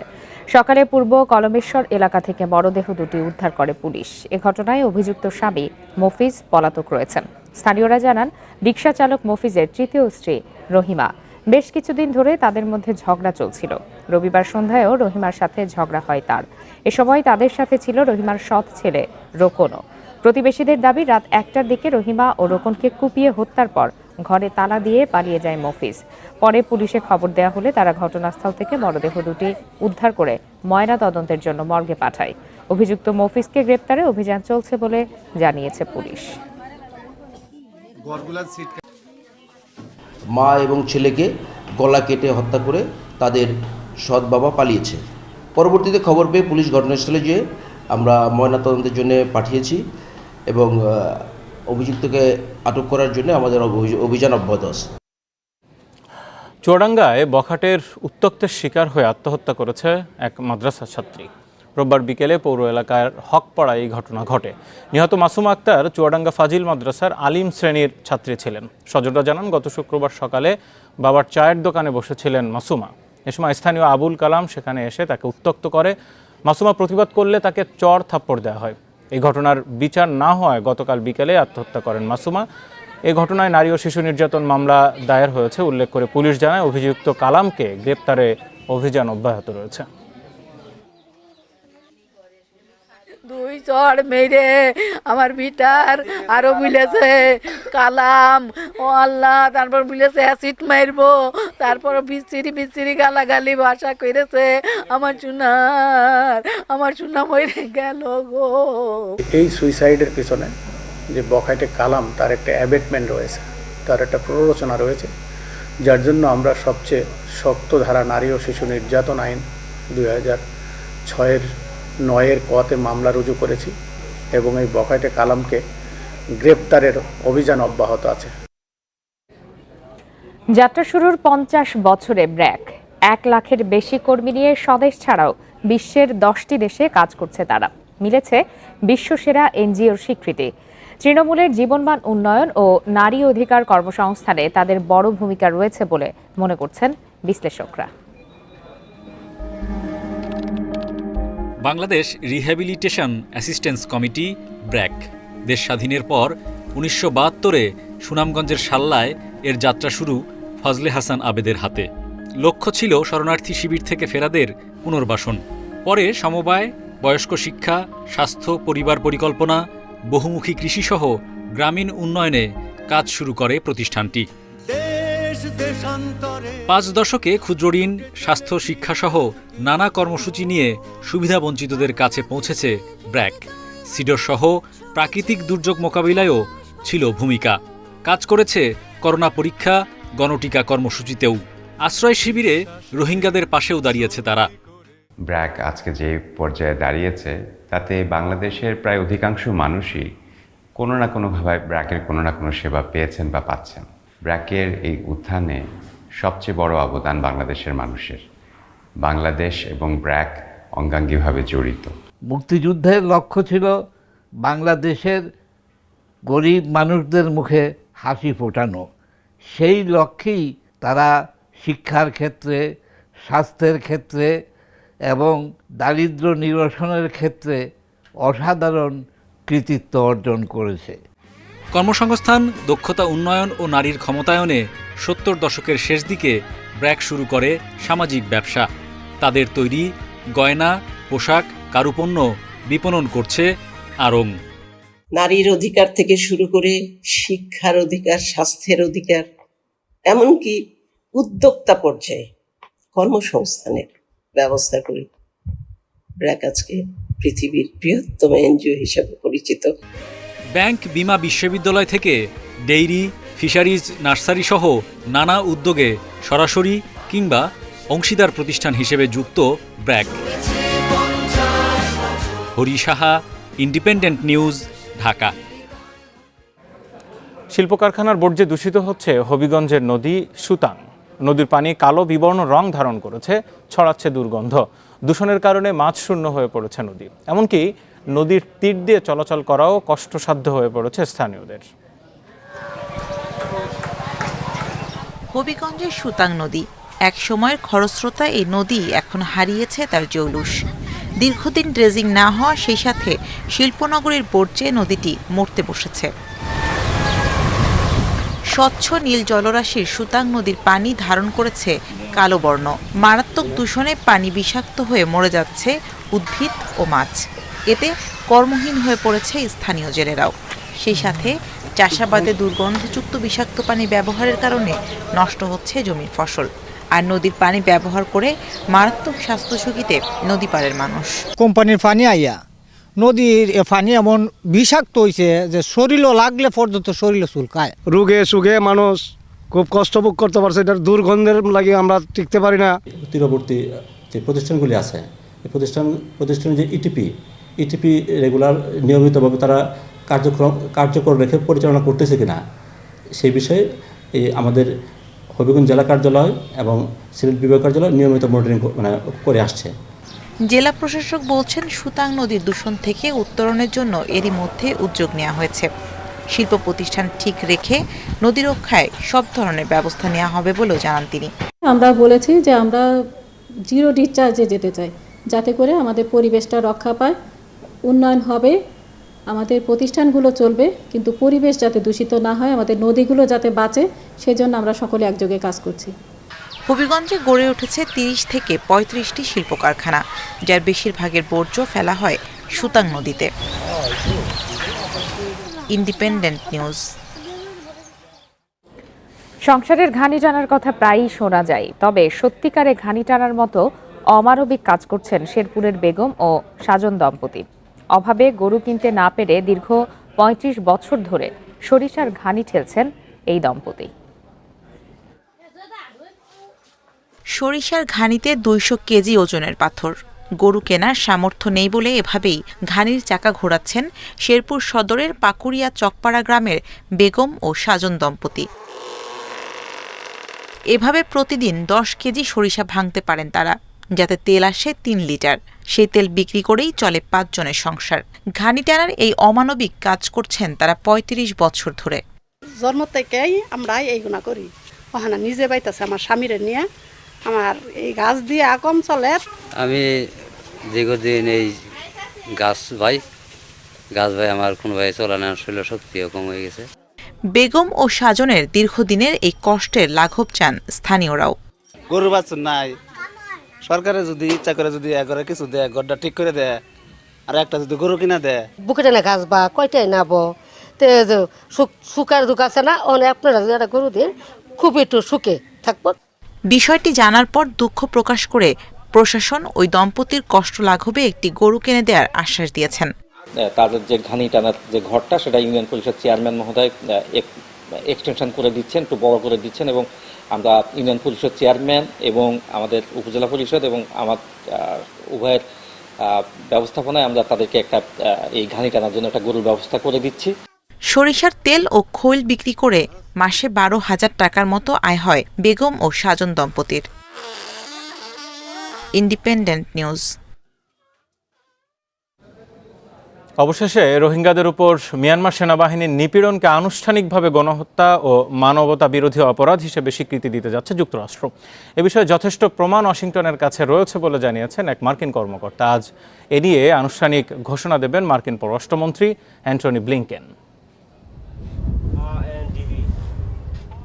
সকালে পূর্ব কলমেশ্বর এলাকা থেকে মরদেহ 2টি উদ্ধার করে পুলিশ। এ ঘটনায় অভিযুক্ত স্বামী মফিজ পলাতক রয়েছেন। স্থানীয়রা জানান, রিকশা চালক মফিজের 3য় স্ত্রী রহিমা। বেশ কিছুদিন ধরে তাদের মধ্যে ঝগড়া চলছিল। রবিবার সন্ধ্যায়ও রহিমার সাথে ঝগড়া হয় তার। এ সময় তাদের সাথে ছিল রহিমার সৎ ছেলে রোকনও। প্রতিবেশীদের দাবি, রাত 1টার দিকে রহিমা ও রোকনকে কুপিয়ে হত্যার পর ঘরে তালা দিয়ে পালিয়ে যায় মফিজ। পরে পুলিশে খবর দেওয়া হলে তারা ঘটনাস্থল থেকে মরদেহ 2টি উদ্ধার করে ময়না তদন্তের জন্য মর্গে পাঠায়। অভিযুক্ত মফিজকে গ্রেপ্তারে অভিযান চলছে বলে জানিয়েছে পুলিশ। মা এবং ছেলেকে গলা কেটে হত্যা করে তাদের সৎ বাবা পালিয়েছে। পরবর্তীতে খবর পেয়ে পুলিশ ঘটনাস্থলে যেয়ে আমরা ময়নাতদন্তের জন্য পাঠিয়েছি এবং অভিযুক্তকে আটক করার জন্য আমাদের অভিযান অব্যাহত আছে। চুয়াডাঙ্গায় বখাটের উত্ত্যক্তের শিকার হয়ে আত্মহত্যা করেছে এক মাদ্রাসা ছাত্রী। রোববার বিকেলে পৌর এলাকার হকপাড়ায় এই ঘটনা ঘটে। নিহত মাসুমা আক্তার চুয়াডাঙ্গা ফাজিল মাদ্রাসার আলিম শ্রেণীর ছাত্রী ছিলেন। স্বজনরা জানান, গত শুক্রবার সকালে বাবার চায়ের দোকানে বসেছিলেন মাসুমা। এ সময় স্থানীয় আবুল কালাম সেখানে এসে তাকে উত্ত্যক্ত করে। মাসুমা প্রতিবাদ করলে তাকে চড় থাপ্পড় দেওয়া হয়। এই ঘটনার বিচার না হওয়ায় গতকাল বিকেলে আত্মহত্যা করেন মাসুমা। এই ঘটনায় নারী ও শিশু নির্যাতন মামলা দায়ের হয়েছে উল্লেখ করে পুলিশ জানায়, অভিযুক্ত কালামকে গ্রেপ্তারে অভিযান অব্যাহত রয়েছে। দুই চড় মেরে আমার বিটার আরো বলেছে কালাম ও আল্লাহ, তারপর বলেছে অ্যাসিড মারবো, তারপর বিচ্ছিরি গালাগালি ভাষা করেছে। আমার চুনা মরে গেল গো। এই সুইসাইডের পিছনে যে বখাটে কালাম, তার একটা অ্যাবেটমেন্ট রয়েছে, তার একটা প্ররোচনা রয়েছে, যার জন্য আমরা সবচেয়ে শক্ত ধারা নারী ও শিশু নির্যাতন আইন 2006-9 কতে মামলা রুজু করেছি এবং এই বখাটে কালামকে গ্রেপ্তারের অভিযান অব্যাহত আছে। যাত্রা শুরুর 50 বছরে ব্র্যাক 1 লাখের বেশি কর্মী নিয়ে স্বদেশ ছাড়াও বিশ্বের 10টি দেশে কাজ করছে তারা। মিলেছে বিশ্বসেরা এনজিওর স্বীকৃতি। তৃণমূলের জীবনমান উন্নয়ন ও নারী অধিকার কর্মসংস্থানে তাদের বড় ভূমিকা রয়েছে বলে মনে করছেন বিশ্লেষকরা। Bangladesh rehabilitation assistance committee BRAC দেশ স্বাধীনের পর 1972-এ সুনামগঞ্জের সাল্লায় এর যাত্রা শুরু ফজলে হাসান আবেদের হাতে। লক্ষ্য ছিল শরণার্থী শিবির থেকে ফেরাদের পুনর্বাসন। পরে সমবায়, বয়স্ক শিক্ষা, স্বাস্থ্য, পরিবার পরিকল্পনা, বহুমুখী কৃষিসহ গ্রামীণ উন্নয়নে কাজ শুরু করে প্রতিষ্ঠানটি। 5 দশকে ক্ষুদ্রঋণ, স্বাস্থ্য, শিক্ষাসহ নানা কর্মসূচি নিয়ে সুবিধাবঞ্চিতদের কাছে পৌঁছেছে ব্র্যাক। সিডর সহ প্রাকৃতিক দুর্যোগ মোকাবিলায়ও ছিল ভূমিকা। কাজ করেছে করোনা পরীক্ষা, গণটিকা কর্মসূচিতেও। আশ্রয় শিবিরে রোহিঙ্গাদের পাশেও দাঁড়িয়েছে তারা। ব্র্যাক আজকে যে পর্যায়ে দাঁড়িয়েছে তাতে বাংলাদেশের প্রায় অধিকাংশ মানুষই কোনো না কোনোভাবে ব্র্যাকের কোনো না কোনো সেবা পেয়েছেন বা পাচ্ছেন। ব্র্যাকের এই উত্থানে সবচেয়ে বড় অবদান বাংলাদেশের মানুষের। বাংলাদেশ এবং ব্র্যাক অঙ্গাঙ্গিভাবে জড়িত। মুক্তিযুদ্ধের লক্ষ্য ছিল বাংলাদেশের গরিব মানুষদের মুখে হাসি ফোটানো। সেই লক্ষ্যেই তারা শিক্ষার ক্ষেত্রে, স্বাস্থ্যের ক্ষেত্রে এবং দারিদ্র নিরসনের ক্ষেত্রে অসাধারণ কৃতিত্ব অর্জন করেছে। কর্মসংস্থান, দক্ষতা উন্নয়ন ও নারীর ক্ষমতায়নে 70 দশকের শেষ দিকে ব্র্যাক শুরু করে সামাজিক ব্যবসা। তাদের তৈরি গয়না, পোশাক, কারুপণ্য বিপণন করছে আড়ং। নারীর অধিকার থেকে শুরু করে শিক্ষার অধিকার, স্বাস্থ্যের অধিকার, এমনকি উদ্যোক্তা পর্যায়ে কর্মসংস্থানের ব্যবস্থা করে ব্র্যাক আজকে পৃথিবীর বৃহত্তম এনজিও হিসেবে পরিচিত। ব্যাংক, বিমা, বিশ্ববিদ্যালয় থেকে ডেইরি, ফিশারিজ, নার্সারি সহ নানা উদ্যোগে সরাসরি কিংবা অংশীদার প্রতিষ্ঠান হিসেবে যুক্ত ব্র্যাক। Hari Saha, independent news, Dhaka. শিল্প কারখানার বর্জ্যে দূষিত হচ্ছে হবিগঞ্জের নদী সুতাং। নদীর পানি কালো বিবর্ণ রং ধারণ করেছে, ছড়াচ্ছে দুর্গন্ধ। দূষণের কারণে মাছ শূন্য হয়ে পড়েছে নদী। এমনকি নদীর তীর দিয়ে চলাচল করাও কষ্টসাধ্য হয়ে পড়েছে স্থানীয়দের। হবিগঞ্জের সুতাং নদী এক সময়ের খরস্রোতা এই নদী এখন হারিয়েছে তার জৌলুস। দীর্ঘদিন ড্রেজিং না হওয়া, সেই সাথে শিল্পনগরীর বর্জ্যে নদীটি মরতে বসেছে। স্বচ্ছ নীল জলরাশির সুতাং নদীর পানি ধারণ করেছে কালো বর্ণ। মারাত্মক দূষণে পানি বিষাক্ত হয়ে মরে যাচ্ছে উদ্ভিদ ও মাছ। এতে কর্মহীন হয়ে পড়েছে স্থানীয় জেলেরাও। সেই সাথে চাষাবাদে দুর্গন্ধযুক্ত বিষাক্ত পানি ব্যবহারের কারণে নষ্ট হচ্ছে জমির ফসল। আর নদীর পানি ব্যবহার করে মারাত্মক স্বাস্থ্য ঝুঁকিতে নদী পাড়ের মানুষ। কোম্পানির পানি আইয়া নদীর পানি এমন বিষাক্ত হয়েছে যে শরীরও লাগলে পর্যন্ত শরীরে চুলকায়। রোগে সুগে মানুষ খুব কষ্ট ভোগ করতে পারছে। এটার দুর্গন্ধের লাগে আমরা টিকতে পারি না। তীরবর্তী যে প্রতিষ্ঠানগুলি আছে এই প্রতিষ্ঠানের যে ইটিপি রেগুলার নিয়মিতভাবে তারা কার্যকর রেখে পরিচালনা করতেছে কিনা সেই বিষয়ে আমাদের হবিগঞ্জ জেলা কার্যালয় এবং সিলেট বিভাগ কার্যালয় নিয়মিত মনিটরিং করে আসছে। জেলা প্রশাসক বলছেন, সুতাং নদীর দূষণ থেকে উত্তরণের জন্য এরই মধ্যে উদ্যোগ নেওয়া হয়েছে। শিল্প প্রতিষ্ঠান ঠিক রেখে নদী রক্ষায় সব ধরনের ব্যবস্থা নেওয়া হবে বলেও জানান তিনি। আমরা বলেছি যে আমরা জিরো ডিসচার্জে যেতে চাই, যাতে করে আমাদের পরিবেশটা রক্ষা পায়, উন্নয়ন হবে, আমাদের প্রতিষ্ঠানগুলো চলবে, কিন্তু পরিবেশ যাতে দূষিত না হয়, আমাদের নদীগুলো যাতে বাঁচে, সেজন্য আমরা সকলে একযোগে কাজ করছি। হবিগঞ্জে গড়ে উঠেছে 30 থেকে 35টি শিল্প কারখানা, যার বেশিরভাগের বর্জ্য ফেলা হয় সুতাং নদীতে। Independent news. সংসারের ঘানি টানার কথা প্রায়ই শোনা যায়, তবে সত্যিকারে ঘানি টানার মতো অমানবিক কাজ করছেন শেরপুরের বেগম ও সাজন দম্পতি। অভাবে গরু কিনতে না পেরে দীর্ঘ 35 বছর ধরে সরিষার ঘানি ঠেলছেন এই দম্পতি। সরিষার ঘানিতে 200 কেজি ওজনের পাথর। গরু কেনার সামর্থ্য নেই বলে এভাবেই ঘানির চাকা ঘোরাচ্ছেন শেরপুর সদরের পাকুড়িয়া চকপাড়া গ্রামের বেগম ও সাজন দম্পতি। এভাবে প্রতিদিন 10 কেজি সরিষা ভাঙতে পারেন তারা, যাতে তেল আসে 3 লিটার। সেই তেল বিক্রি করেই চলে 5 জনের সংসার। ঘানি টানার এই অমানবিক কাজ করছেন তারা 35 বছর ধরে। জন্ম থেকেই আমরা এইগুলা করি। ওখানে নিজে বাইতেছে আমার স্বামীরে নিয়ে, আমার এই গাছ দিয়ে কম চলে। আমি দীর্ঘদিন এই গাছ ভাই আমার কোনো ভাই চলানোর শরীর শক্তিও কম হয়ে গেছে। বেগম ও সাজনের দীর্ঘদিনের এই কষ্টের লাঘব চান স্থানীয়রাও। গরু বাছুর নাই, সরকারে যদি ইচ্ছা করে যদি একবারে কিছু দেয়, ঘরটা ঠিক করে দেয়, আর একটা যদি গরু কিনা দেয়। বুকে টানা গাছ বা কয়টাই নাবো, সুকার দুঃখ আছে না, আপনারা যদি একটা গরু দিন খুব একটু সুখে থাকবো। বিষয়টি জানার পর দুঃখ প্রকাশ করে প্রশাসন ওই দম্পতির কষ্ট লাঘবে একটি গরু কিনে দেওয়ার আশ্বাস দিয়েছেন। তাদের যে ঘানি টানার যে ঘরটা, সেটা ইউনিয়ন পরিষদ চেয়ারম্যান মহোদয় এক্সটেনশন করে দিচ্ছেন, একটু বড় করে দিচ্ছেন, এবং আমরা ইউনিয়ন পরিষদ চেয়ারম্যান এবং আমাদের উপজেলা পরিষদ এবং আমার উভয়ের ব্যবস্থাপনায় আমরা তাদেরকে একটা এই ঘানি টানার জন্য একটা গরুর ব্যবস্থা করে দিচ্ছি। সরিষার তেল ও খৈল বিক্রি করে মাসে 12,000 টাকার মতো আয় হয় বেগম ও সাজন দম্পতির। Independent news. অবশেষে রোহিঙ্গাদের উপর মিয়ানমার সেনাবাহিনীর নিপীড়নকে আনুষ্ঠানিকভাবে গণহত্যা ও মানবতা বিরোধী অপরাধ হিসেবে স্বীকৃতি দিতে যাচ্ছে যুক্তরাষ্ট্র। এ বিষয়ে যথেষ্ট প্রমাণ ওয়াশিংটনের কাছে রয়েছে বলে জানিয়েছেন এক মার্কিন কর্মকর্তা। আজ এ নিয়ে আনুষ্ঠানিক ঘোষণা দেবেন মার্কিন পররাষ্ট্রমন্ত্রী অ্যান্টনি ব্লিংকেন।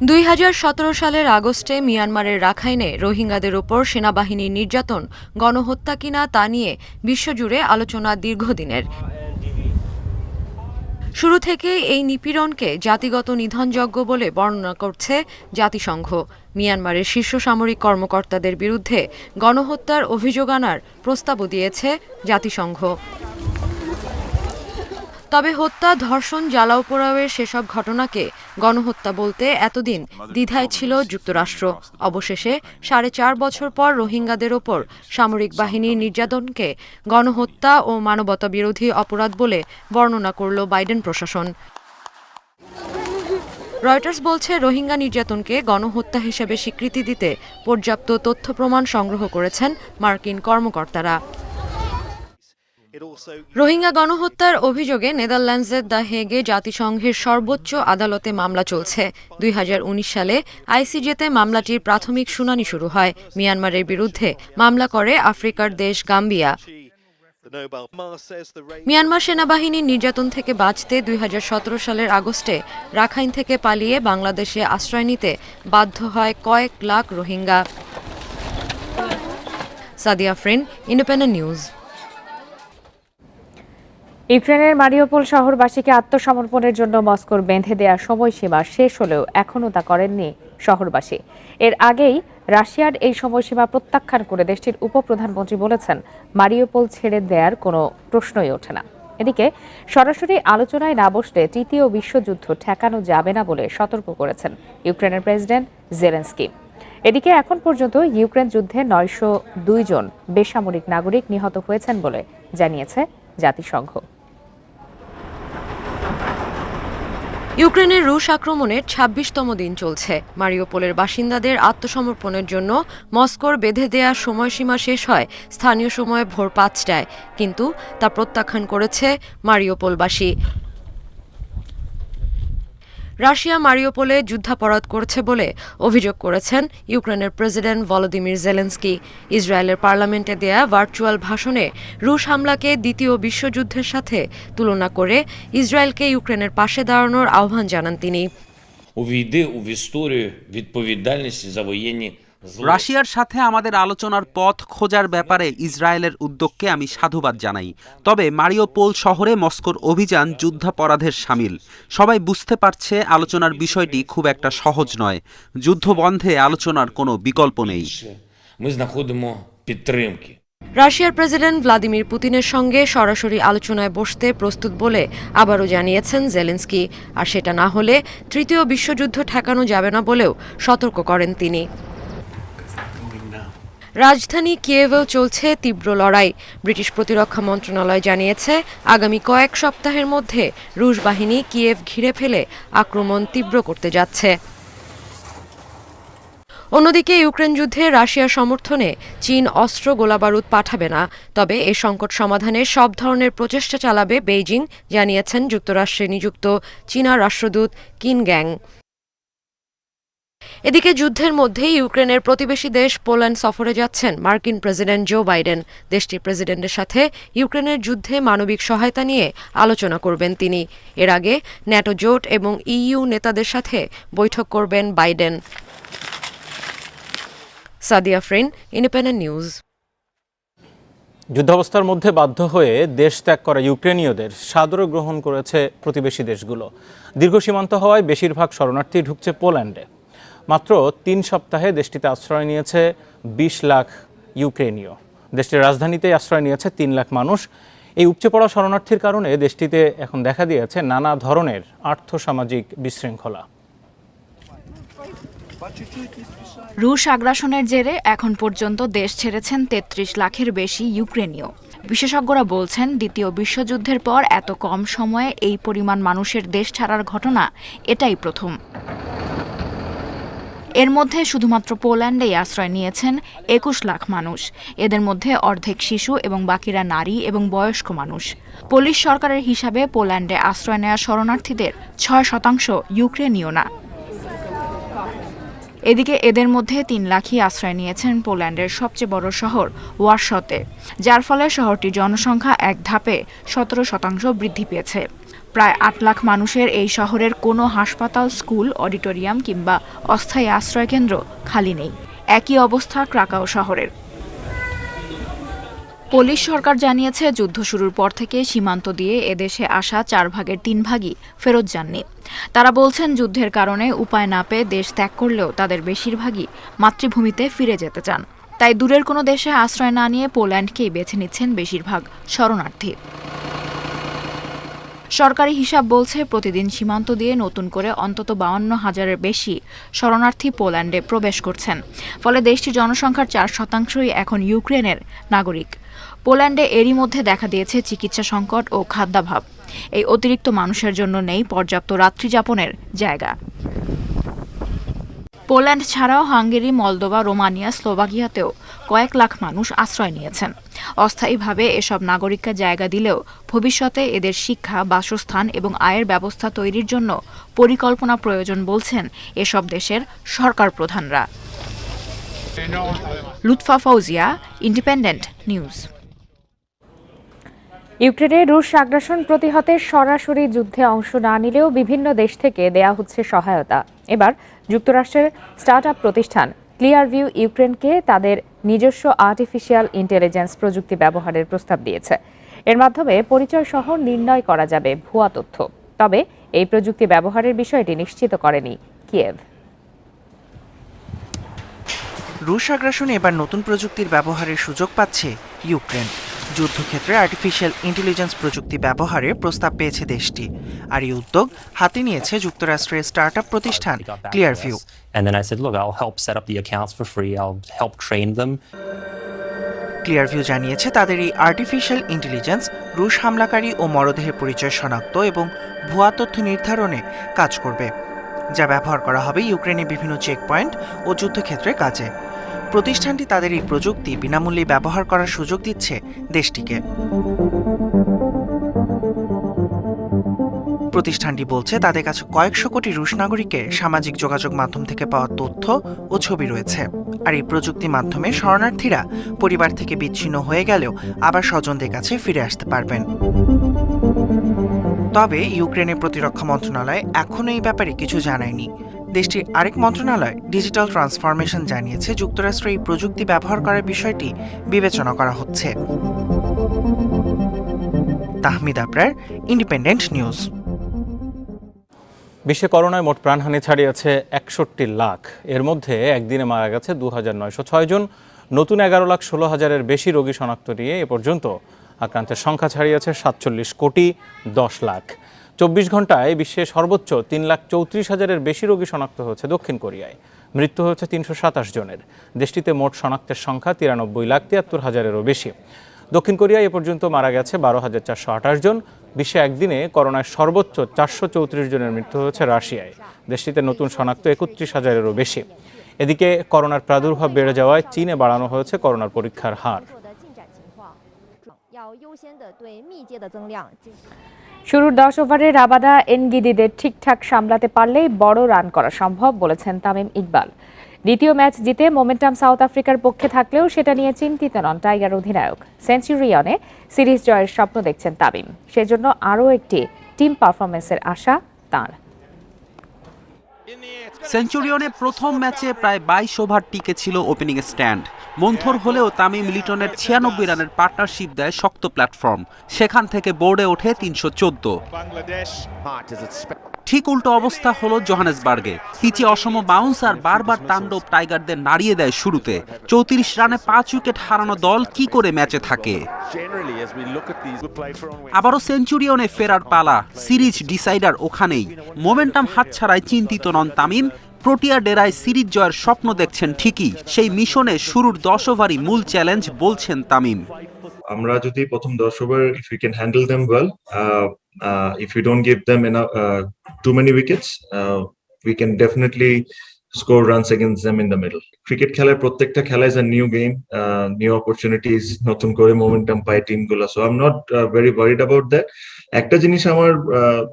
2017 সালের আগস্টে মিয়ানমারের রাখাইনে রোহিঙ্গাদের ওপর সেনাবাহিনীর নির্যাতন গণহত্যা কিনা তা নিয়ে বিশ্বজুড়ে আলোচনা দীর্ঘদিনের। শুরু থেকে এই নিপীড়নকে জাতিগত নিধনযজ্ঞ বলে বর্ণনা করছে জাতিসংঘ। মিয়ানমারের শীর্ষ সামরিক কর্মকর্তাদের বিরুদ্ধে গণহত্যার অভিযোগ আনার প্রস্তাবও দিয়েছে জাতিসংঘ। তবে হত্যা, ধর্ষণ, জ্বালাও পোড়াওয়ের সেসব ঘটনাকে গণহত্যা বলতে এতদিন দ্বিধায় ছিল যুক্তরাষ্ট্র। অবশেষে 4.5 বছর পর রোহিঙ্গাদের ওপর সামরিক বাহিনীর নির্যাতনকে গণহত্যা ও মানবতা বিরোধী অপরাধ বলে বর্ণনা করল বাইডেন প্রশাসন। রয়টার্স বলছে, রোহিঙ্গা নির্যাতনকে গণহত্যা হিসেবে স্বীকৃতি দিতে পর্যাপ্ত তথ্য প্রমাণ সংগ্রহ করেছেন মার্কিন কর্মকর্তারা। রোহিঙ্গা গণহত্যার অভিযোগে নেদারল্যান্ডসের দ্য হেগে জাতিসংঘের সর্বোচ্চ আদালতে মামলা চলছে। 2019 সালে আইসিজেতে মামলাটির প্রাথমিক শুনানি শুরু হয়। মিয়ানমারের বিরুদ্ধে মামলা করে আফ্রিকার দেশ গাম্বিয়া। মিয়ানমার সেনাবাহিনীর নির্যাতন থেকে বাঁচতে 2017 সালের আগস্টে রাখাইন থেকে পালিয়ে বাংলাদেশে আশ্রয় নিতে বাধ্য হয় কয়েক লাখ রোহিঙ্গা। Sadia Afrin, independent news. ইউক্রেনের মারিউপোল শহরবাসীকে আত্মসমর্পণের জন্য মস্কোর বেঁধে দেওয়া সময়সীমা শেষ হলেও এখনও তা করেননি শহরবাসী। এর আগেই রাশিয়ার এই সময়সীমা প্রত্যাখ্যান করে দেশটির উপপ্রধানমন্ত্রী বলেছেন, মারিউপোল ছেড়ে দেওয়ার কোনো প্রশ্নই ওঠে না। এদিকে সরাসরি আলোচনায় না বসলে তৃতীয় বিশ্বযুদ্ধ ঠেকানো যাবে না বলে সতর্ক করেছেন ইউক্রেনের প্রেসিডেন্ট জেলেনস্কি। এদিকে এখন পর্যন্ত ইউক্রেন যুদ্ধে 902 জন বেসামরিক নাগরিক নিহত হয়েছেন বলে জানিয়েছে জাতিসংঘ। ইউক্রেনের রুশ আক্রমণের ২৬তম দিন চলছে। মারিউপোলের বাসিন্দাদের আত্মসমর্পণের জন্য মস্কোর বেঁধে দেয়া সময়সীমা শেষ হয় স্থানীয় সময় ভোর ৫টায়, কিন্তু তা প্রত্যাখ্যান করেছে মারিউপোলবাসী। রাশিয়া মারিউপোলে যুদ্ধাপরাধ করেছে বলে অভিযোগ করেছেন ইউক্রেনের প্রেসিডেন্ট ভলোদিমির জেলেনস্কি। ইসরায়েলের পার্লামেন্টে দেয়া ভার্চুয়াল ভাষণে রুশ হামলাকে দ্বিতীয় বিশ্বযুদ্ধের সাথে তুলনা করে ইসরায়েলকে ইউক্রেনের পাশে দাঁড়ানোর আহ্বান জানান তিনি। увійди у історію відповідальності за воєнні রাশিয়ার সাথে আমাদের আলোচনার পথ খোঁজার ব্যাপারে ইসরায়েলের উদ্যোগকে আমি সাধুবাদ জানাই। তবে মারিউপোল শহরে মস্কোর অভিযান যুদ্ধাপরাধের শামিল। সবাই বুঝতে পারছে আলোচনার বিষয়টি খুব একটা সহজ নয়। যুদ্ধ বন্ধে আলোচনার কোনো বিকল্প নেই। ми знаходимо підтримки। রাশিয়ার প্রেসিডেন্ট ভ্লাদিমির পুতিনের সঙ্গে সরাসরি আলোচনায় বসতে প্রস্তুত বলে আবারও জানিয়েছেন জেলেনস্কি। আর সেটা না হলে তৃতীয় বিশ্বযুদ্ধ ঠেকানো যাবে না বলেও সতর্ক করেন তিনি। রাজধানী কিয়েভেও চলছে তীব্র লড়াই। ব্রিটিশ প্রতিরক্ষা মন্ত্রণালয় জানিয়েছে আগামী কয়েক সপ্তাহের মধ্যে রুশ বাহিনী কিয়েভ ঘিরে ফেলে আক্রমণ তীব্র করতে যাচ্ছে। অন্যদিকে ইউক্রেন যুদ্ধে রাশিয়ার সমর্থনে চীন অস্ত্র গোলাবারুদ পাঠাবে না, তবে এই সংকট সমাধানে সব ধরনের প্রচেষ্টা চালাবে বেইজিং, জানিয়েছেন যুক্তরাষ্ট্রে নিযুক্ত চীনা রাষ্ট্রদূত কিন গ্যাং। এদিকে যুদ্ধের মধ্যেই ইউক্রেনের প্রতিবেশী দেশ পোল্যান্ড সফরে যাচ্ছেন মার্কিন প্রেসিডেন্ট জো বাইডেন। দেশটির প্রেসিডেন্টের সাথে ইউক্রেনের যুদ্ধে মানবিক সহায়তা নিয়ে আলোচনা করবেন তিনি। এর আগে ন্যাটো জোট এবং ইইউ নেতাদের সাথে বৈঠক করবেন বাইডেন। Sadia ফ্রিন, independent news. যুদ্ধাবস্থার মধ্যে বাধ্য হয়ে দেশ ত্যাগ করা ইউক্রেনীয়দের সাদরে গ্রহণ করেছে প্রতিবেশী দেশগুলো। দীর্ঘ সীমান্ত হওয়ায় বেশিরভাগ শরণার্থী ঢুকছে পোল্যান্ডে। মাত্র ৩ সপ্তাহে দেশটিতে আশ্রয় নিয়েছে ২০ লাখ ইউক্রেনীয়। দেশটির রাজধানীতেই আশ্রয় নিয়েছে ৩ লাখ মানুষ। এই উপচে পড়া শরণার্থীর কারণে দেশটিতে এখন দেখা দিয়েছে নানা ধরনের আর্থসামাজিক বিশৃঙ্খলা। রুশ আগ্রাসনের জেরে এখন পর্যন্ত দেশ ছেড়েছেন ৩৩ লাখের বেশি ইউক্রেনীয়। বিশেষজ্ঞরা বলছেন দ্বিতীয় বিশ্বযুদ্ধের পর এত কম সময়ে এই পরিমাণ মানুষের দেশ ছাড়ার ঘটনা এটাই প্রথম। এর মধ্যে শুধুমাত্র পোল্যান্ডেই আশ্রয় নিয়েছেন ২১ লাখ মানুষ। এদের মধ্যে অর্ধেক শিশু এবং বাকিরা নারী এবং বয়স্ক মানুষ। পোলিশ সরকারের হিসাবে পোল্যান্ডে আশ্রয় নেওয়া শরণার্থীদের ৬% ইউক্রেনীয় না। এদিকে এদের মধ্যে ৩ লাখই আশ্রয় নিয়েছেন পোল্যান্ডের সবচেয়ে বড় শহর ওয়ারশতে, যার ফলে শহরটির জনসংখ্যা এক ধাপে ১৭% বৃদ্ধি পেয়েছে। প্রায় ৮ লাখ মানুষের এই শহরের কোনো হাসপাতাল, স্কুল, অডিটোরিয়াম কিংবা অস্থায়ী আশ্রয়কেন্দ্র খালি নেই। একই অবস্থা ক্রাকাও শহরের। পোলিশ সরকার জানিয়েছে যুদ্ধ শুরুর পর থেকে সীমান্ত দিয়ে এদেশে আসা ৪ ভাগের ৩ ভাগই ফেরত যাননি। তারা বলছেন যুদ্ধের কারণে উপায় না পেয়ে দেশ ত্যাগ করলেও তাদের বেশিরভাগই মাতৃভূমিতে ফিরে যেতে চান। তাই দূরের কোনো দেশে আশ্রয় না নিয়ে পোল্যান্ডকেই বেছে নিচ্ছেন বেশিরভাগ শরণার্থী। সরকারি হিসাব বলছে প্রতিদিন সীমান্ত দিয়ে নতুন করে অন্তত ৫২,০০০-এর বেশি শরণার্থী পোল্যান্ডে প্রবেশ করছেন। ফলে দেশটির জনসংখ্যার ৪%ই এখন ইউক্রেনের নাগরিক। পোল্যান্ডে এরই মধ্যে দেখা দিয়েছে চিকিৎসা সংকট ও খাদ্যাভাব। এই অতিরিক্ত মানুষের জন্য নেই পর্যাপ্ত রাত্রিযাপনের জায়গা। পোল্যান্ড ছাড়াও হাঙ্গেরি, মলদোভা, রোমানিয়া, স্লোভাকিয়াতেও কয়েক লাখ মানুষ আশ্রয় নিয়েছেন। অস্থায়ীভাবে এসব নাগরিককে জায়গা দিলেও ভবিষ্যতে এদের শিক্ষা, বাসস্থান এবং আয়ের ব্যবস্থা তৈরির জন্য পরিকল্পনা প্রয়োজন বলছেন এসব দেশের সরকার প্রধানরা। Lutfa Fauzia, independent news. ইউক্রেনে রুশ আগ্রাসন প্রতিহতে সরাসরি যুদ্ধে অংশ না নিলেও বিভিন্ন দেশ থেকে দেয়া হচ্ছে সহায়তা। এবার যুক্তরাষ্ট্রের স্টার্টআপ প্রতিষ্ঠান ক্লিয়ারভিউ ইউক্রেনকে তাদের নিজস্ব আর্টিফিশিয়াল ইন্টেলিজেন্স প্রযুক্তি ব্যবহারের প্রস্তাব দিয়েছে। এর মাধ্যমে পরিচয় সহ নির্ণয় করা যাবে ভুয়া তথ্য। তবে এই প্রযুক্তি ব্যবহারের বিষয়টি নিশ্চিত করেনি কিয়েভ। রুশ আগ্রাসনে এবার নতুন প্রযুক্তির ব্যবহারের সুযোগ পাচ্ছে ইউক্রেন। যুদ্ধক্ষেত্রে আর্টিফিশিয়াল ইন্টেলিজেন্স প্রযুক্তি ব্যবহারের প্রস্তাব পেয়েছে দেশটি, আর এই উদ্যোগ হাতে নিয়েছে যুক্তরাষ্ট্রের স্টার্টআপ প্রতিষ্ঠান ক্লিয়ারভিউ। ক্লিয়ারভিউ জানিয়েছে তাদের এই আর্টিফিশিয়াল ইন্টেলিজেন্স রুশ হামলাকারী ও মরদেহের পরিচয় শনাক্ত এবং ভুয়া তথ্য নির্ধারণে কাজ করবে, যা ব্যবহার করা হবে ইউক্রেনের বিভিন্ন চেকপয়েন্ট ও যুদ্ধক্ষেত্রের কাজে। প্রতিষ্ঠানটি তাদের এই প্রযুক্তি বিনামূল্যে ব্যবহার করার সুযোগ দিচ্ছে দেশটিকে। প্রতিষ্ঠানটি বলছে তাদের কাছে কয়েকশো কোটি রুশ নাগরিকের সামাজিক যোগাযোগ মাধ্যম থেকে পাওয়া তথ্য ও ছবি রয়েছে, আর এই প্রযুক্তির মাধ্যমে শরণার্থীরা পরিবার থেকে বিচ্ছিন্ন হয়ে গেলেও আবার স্বজনদের কাছে ফিরে আসতে পারবেন। তবে ইউক্রেনের প্রতিরক্ষা মন্ত্রণালয় এখনও এই ব্যাপারে কিছু জানায়নি। দেশটির আরেক মন্ত্রণালয় ডিজিটাল ট্রান্সফরমেশন জানিয়েছে যুক্তরাষ্ট্র এই প্রযুক্তি ব্যবহার করার বিষয়টি বিবেচনা করা হচ্ছে। Tahmid Abrar, independent news. বিশ্বে করোনায় মোট প্রাণহানি ছাড়িয়েছে ৬১ লাখ। এর মধ্যে একদিনে মারা গেছে ২,৯০৬ জন। নতুন ১১,১৬,০০০-এর বেশি রোগী শনাক্ত নিয়ে এ পর্যন্ত আক্রান্তের সংখ্যা ছাড়িয়েছে ৪৭,১,০০,০০,০০০। ২৪ ঘন্টায় বিশ্বে সর্বোচ্চ ৩,৩৪,০০০-এর বেশি রোগী শনাক্ত হয়েছে দক্ষিণ কোরিয়ায়। মৃত্যু হয়েছে ৩২৭ জনের। দেশটিতে মোট শনাক্তের সংখ্যা ৯৩,৭৩,০০০-এরও বেশি। দক্ষিণ কোরিয়ায় এ পর্যন্ত মারা গেছে ১২,৪২৮ জন। বিশ্বে একদিনে করোনায় সর্বোচ্চ ৪৩৪ জনের মৃত্যু হয়েছে রাশিয়ায়। দেশটিতে নতুন শনাক্ত ৩১,০০০-এরও বেশি। এদিকে করোনার প্রাদুর্ভাব বেড়ে যাওয়ায় চীনে বাড়ানো হয়েছে করোনার পরীক্ষার হার। শুরুর ১০ ওভারে রাবাদা এনগিদিদের ঠিকঠাক সামলাতে পারলেই বড় রান করা সম্ভব বলেছেন তামিম ইকবাল। দ্বিতীয় ম্যাচ জিতে মোমেন্টাম সাউথ আফ্রিকার পক্ষে থাকলেও সেটা নিয়ে চিন্তিত নন টাইগার অধিনায়ক। সেঞ্চুরিয়নে সিরিজ জয়ের স্বপ্ন দেখছেন তামিম, সেজন্য আরও একটি টিম পারফরমেন্সের আশা তাঁর। সেঞ্চুরিয়নে প্রথম ম্যাচে প্রায় ২২ ওভার টিকে ছিল ওপেনিং স্ট্যান্ড। মন্থর হলেও তামিম লিটনের ৯৬ রানের পার্টনারশিপ দেয় শক্ত প্ল্যাটফর্ম। সেখান থেকে বোর্ডে ওঠে ৩১৪। ঠিক উল্টো অবস্থা হলো জোহানেসবার্গে। পিচে অসম বাউন্স আর বারবার তাণ্ডব টাইগারদের নাড়িয়ে দেয় শুরুতে। ৩৪ রানে ৫ উইকেট হারানো দল কি করে ম্যাচে থাকে? আবারও সেঞ্চুরিয়নে ফেরার পালা। সিরিজ ডিসাইডার ওখানেই। মোমেন্টাম হাতছাড়ায় চিন্তিত নন তামিম। প্রোটিয়া ডেরায় সিরিজ জয়ের স্বপ্ন দেখছেন ঠিকই। সেই মিশনে শুরুর ১০ ওভারই মূল চ্যালেঞ্জ বলছেন তামিম। আমরা যদি প্রথম ১০ over if we can handle them well, if we don't give them enough too many wickets, we can definitely score runs against them in the middle. Cricket খেলার প্রত্যেকটা খেলা is a new game, new opportunities, নতুন করে momentum পায় টিমগুলো। So I'm not very worried about that. একটা জিনিস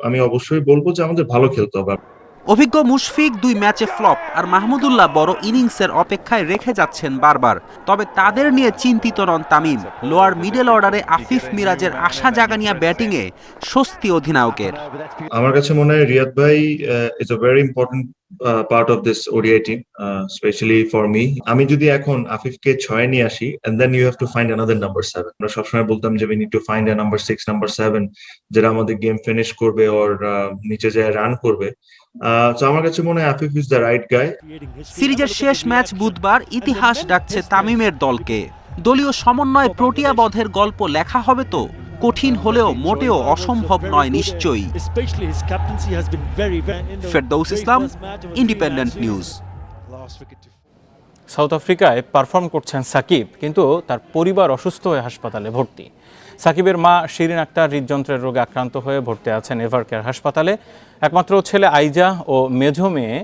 আমি অবশ্যই বলবো যে আমাদের ভালো খেলতে হবে। অভিজ্ঞ মুশফিক ২ ম্যাচে ফ্লপ, আর মাহমুদুল্লাহ বড় ইনিংসের অপেক্ষায় রেখে যাচ্ছেন বারবার। তবে তাদের নিয়ে চিন্তিত নন তামিম। লোয়ার মিডল অর্ডারে আফিফ মিরাজের আশা জাগানিয়া ব্যাটিংয়ে স্বস্তি অধিনায়কের। আমার কাছে মনে হয় রিয়াদ ভাই is a very important part of this ODI team, especially for me. আমি যদি এখন আফিফকে ৬ নিয়ে আসি and then you have to find another number 7. আমরা সবসময় বলতাম যে we need to find a number 6, number 7 যারা আমাদের গেম ফিনিশ করবে or নিচে যায় রান করবে। তো আমার কাছে মনে হয় আফিফ ইজ দ্য রাইট গাই। সিরিজের শেষ ম্যাচ বুধবার। ইতিহাস ডাকছে তামিমের দলকে। দলীয় সমন্বয় প্রোটিয়া বধের গল্প লেখা হবে তো? কঠিন হলেও মোটেও অসম্ভব নয় নিশ্চয়ই। ফেরদৌস ইসলাম, ইন্ডিপেন্ডেন্ট নিউজ। সাউথ আফ্রিকায় পারফর্ম করছেন সাকিব, কিন্তু তার পরিবার অসুস্থ হয়ে হাসপাতালে ভর্তি। সাকিবের মা শিরিন আক্তার হৃদযন্ত্রের রোগে আক্রান্ত হয়ে ভর্তি আছেন এভারকেয়ার হাসপাতালে। একমাত্র ছেলে আইজা ও মেঝো মেয়ে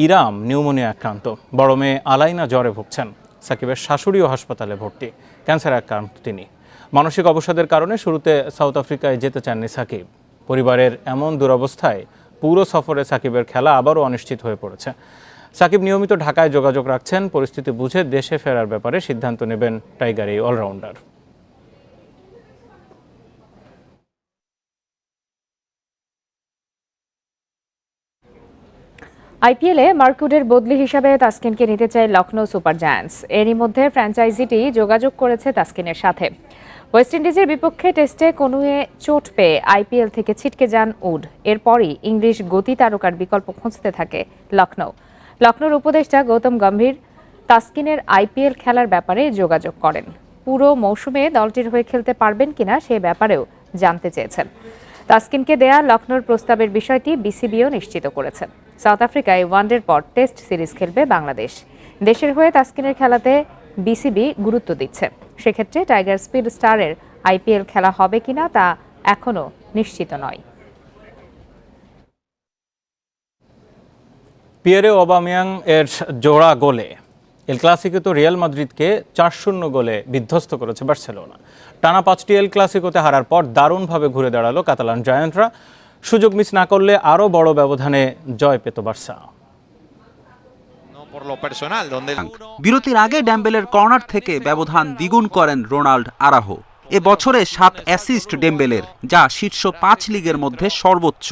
ইরাম নিউমোনিয়া আক্রান্ত। বড় মেয়ে আলাইনা জ্বরে ভুগছেন। সাকিবের শাশুড়িও হাসপাতালে ভর্তি, ক্যান্সারে আক্রান্ত তিনি। মানসিক অবসাদের কারণে শুরুতে সাউথ আফ্রিকায় যেতে চাননি সাকিব। পরিবারের এমন দুরবস্থায় পুরো সফরে সাকিবের খেলা আবারও অনিশ্চিত হয়ে পড়েছে। সাকিব নিয়মিত ঢাকায় যোগাযোগ রাখছেন। পরিস্থিতি বুঝে দেশে ফেরার ব্যাপারে সিদ্ধান্ত নেবেন টাইগার এই অলরাউন্ডার। আইপিএলে মার্কুডের বদলি হিসাবে তাসকিনকে নিতে চায় লখনৌ সুপার জায়ান্টস। এরই মধ্যে ফ্র্যাঞ্চাইজিটি যোগাযোগ করেছে তাসকিনের সাথে। ওয়েস্ট ইন্ডিজের বিপক্ষে টেস্টে কনুয়ে চোট পেয়ে আইপিএল থেকে ছিটকে যান উড। এরপরই ইংলিশ গতি তারকার বিকল্প খুঁজতে থাকে লখনৌ। লখনৌর উপদেষ্টা গৌতম গম্ভীর তাসকিনের আইপিএল খেলার ব্যাপারে যোগাযোগ করেন। পুরো মৌসুমে দলটির হয়ে খেলতে পারবেন কিনা সে ব্যাপারেও জানতে চেয়েছেন। তাসকিনকে দেয়া লখনৌর প্রস্তাবের বিষয়টি বিসিবিও নিশ্চিত করেছেন। সাউথ আফ্রিকায় ওয়ানডের পর টেস্ট সিরিজ খেলবে বাংলাদেশ। দেশের হয়ে তাসকিনের খেলাতে বিসিবি গুরুত্ব দিচ্ছে। সেক্ষেত্রে টাইগার স্পিড স্টারের আইপিএল খেলা হবে কিনা তা এখনো নিশ্চিত নয়। পিয়েরে ওবামিয়াং এর জোড়া গোলে এল ক্লাসিকোতে রিয়াল মাদ্রিদকে 4-0 গোলে বিধ্বস্ত করেছে বার্সেলোনা। টানা 5টি এল ক্লাসিকোতে হারার পর দারুণভাবে ঘুরে দাঁড়ালো কাতালান জায়ান্টরা। সুযোগ মিস না করলে আরও বড় ব্যবধানে জয় পেত বার্সা। বিরতির আগে ডেম্বেলের কর্নার থেকে ব্যবধান দ্বিগুণ করেন রোনাল্ড আরাহো। এ বছরে 7 অ্যাসিস্ট ডেম্বেলের, যা শীর্ষ 5 লিগের মধ্যে সর্বোচ্চ।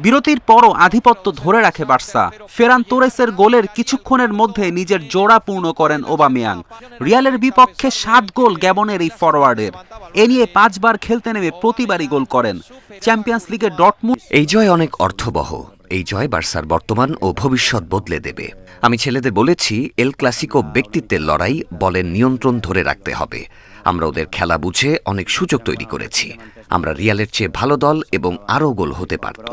বিরতির পরও আধিপত্য ধরে রাখে বার্সা। ফেরান তোরেসের গোলের কিছুক্ষণের মধ্যে নিজের জোড়া পূর্ণ করেন ওবামিয়াং। রিয়ালের বিপক্ষে 7 গোল গ্যাবনের এই ফরওয়ার্ডের। এ নিয়ে 5 বার খেলতে নেমে প্রতিবারই গোল করেন। চ্যাম্পিয়ন্স লিগে ডর্টমুন্ড। এই জয় অনেক অর্থবহ। এই জয় বার্সার বর্তমান ও ভবিষ্যৎ বদলে দেবে। আমি ছেলেদের বলেছি, এল ক্লাসিকো ব্যক্তিত্বের লড়াই, বলের নিয়ন্ত্রণ ধরে রাখতে হবে। আমরা ওদের খেলা বুঝে অনেক সুযোগ তৈরি করেছি। আমরা রিয়ালের চেয়ে ভালো দল এবং আরও গোল হতে পারত।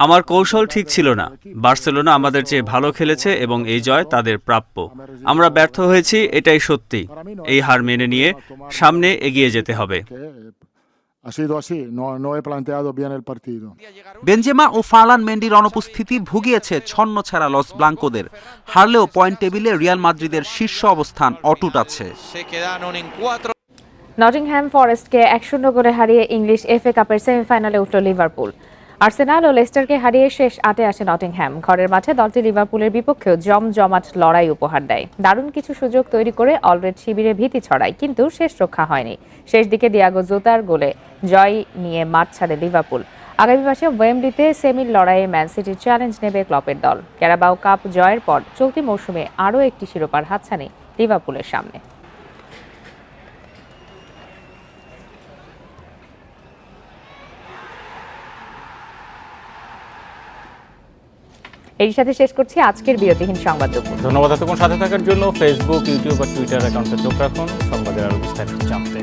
আমার কৌশল ঠিক ছিল না। বার্সেলোনা আমাদের চেয়ে ভালো খেলেছে এবং এই জয় তাদের প্রাপ্য। আমরা ব্যর্থ হয়েছি, এটাই সত্যি। এই হার মেনে নিয়ে সামনে এগিয়ে যেতে হবে। বেনজেমা ও ফারলান মেন্ডির অনুপস্থিতি ভুগিয়েছে ছন্নছাড়া লস ব্লাঙ্কোদের। হারলেও পয়েন্ট টেবিলে রিয়াল মাদ্রিদের শীর্ষ অবস্থান অটুট আছে। নটিংহ্যাম ফরেস্টকে 1-0 গোলে হারিয়ে ইংলিশ এফএ কাপের সেমিফাইনালে উঠল লিভারপুল। আর্সেনাল ও লেস্টারকে হারিয়ে শেষ 8-এ আসে নটিংহ্যাম। ঘরের মাঠে দলটি লিভারপুলের বিপক্ষেও জমজমাট লড়াই উপহার দেয়। দারুণ কিছু সুযোগ তৈরি করে অলরেড শিবিরে ভীতি ছড়ায়, কিন্তু শেষ রক্ষা হয়নি। শেষ দিকে দিয়াগো জোতার গোলে জয় নিয়ে মাঠ ছাড়ে লিভারপুল। আগামী মাসে ওয়েম্বলিতে সেমির লড়াইয়ে ম্যান সিটির চ্যালেঞ্জ নেবে ক্লপের দল। ক্যারাবাও কাপ জয়ের পর চলতি মৌসুমে আরও একটি শিরোপার হাতছানি লিভারপুলের সামনে। এর সাথে শেষ করছি আজকের বিরতিহীন সংবাদ দুপুর। ধন্যবাদ এতক্ষণ সাথে থাকার জন্য। ফেসবুক, ইউটিউব আর টুইটার অ্যাকাউন্টে চোখ রাখুন সংবাদের আরো বিস্তারিত জানতে।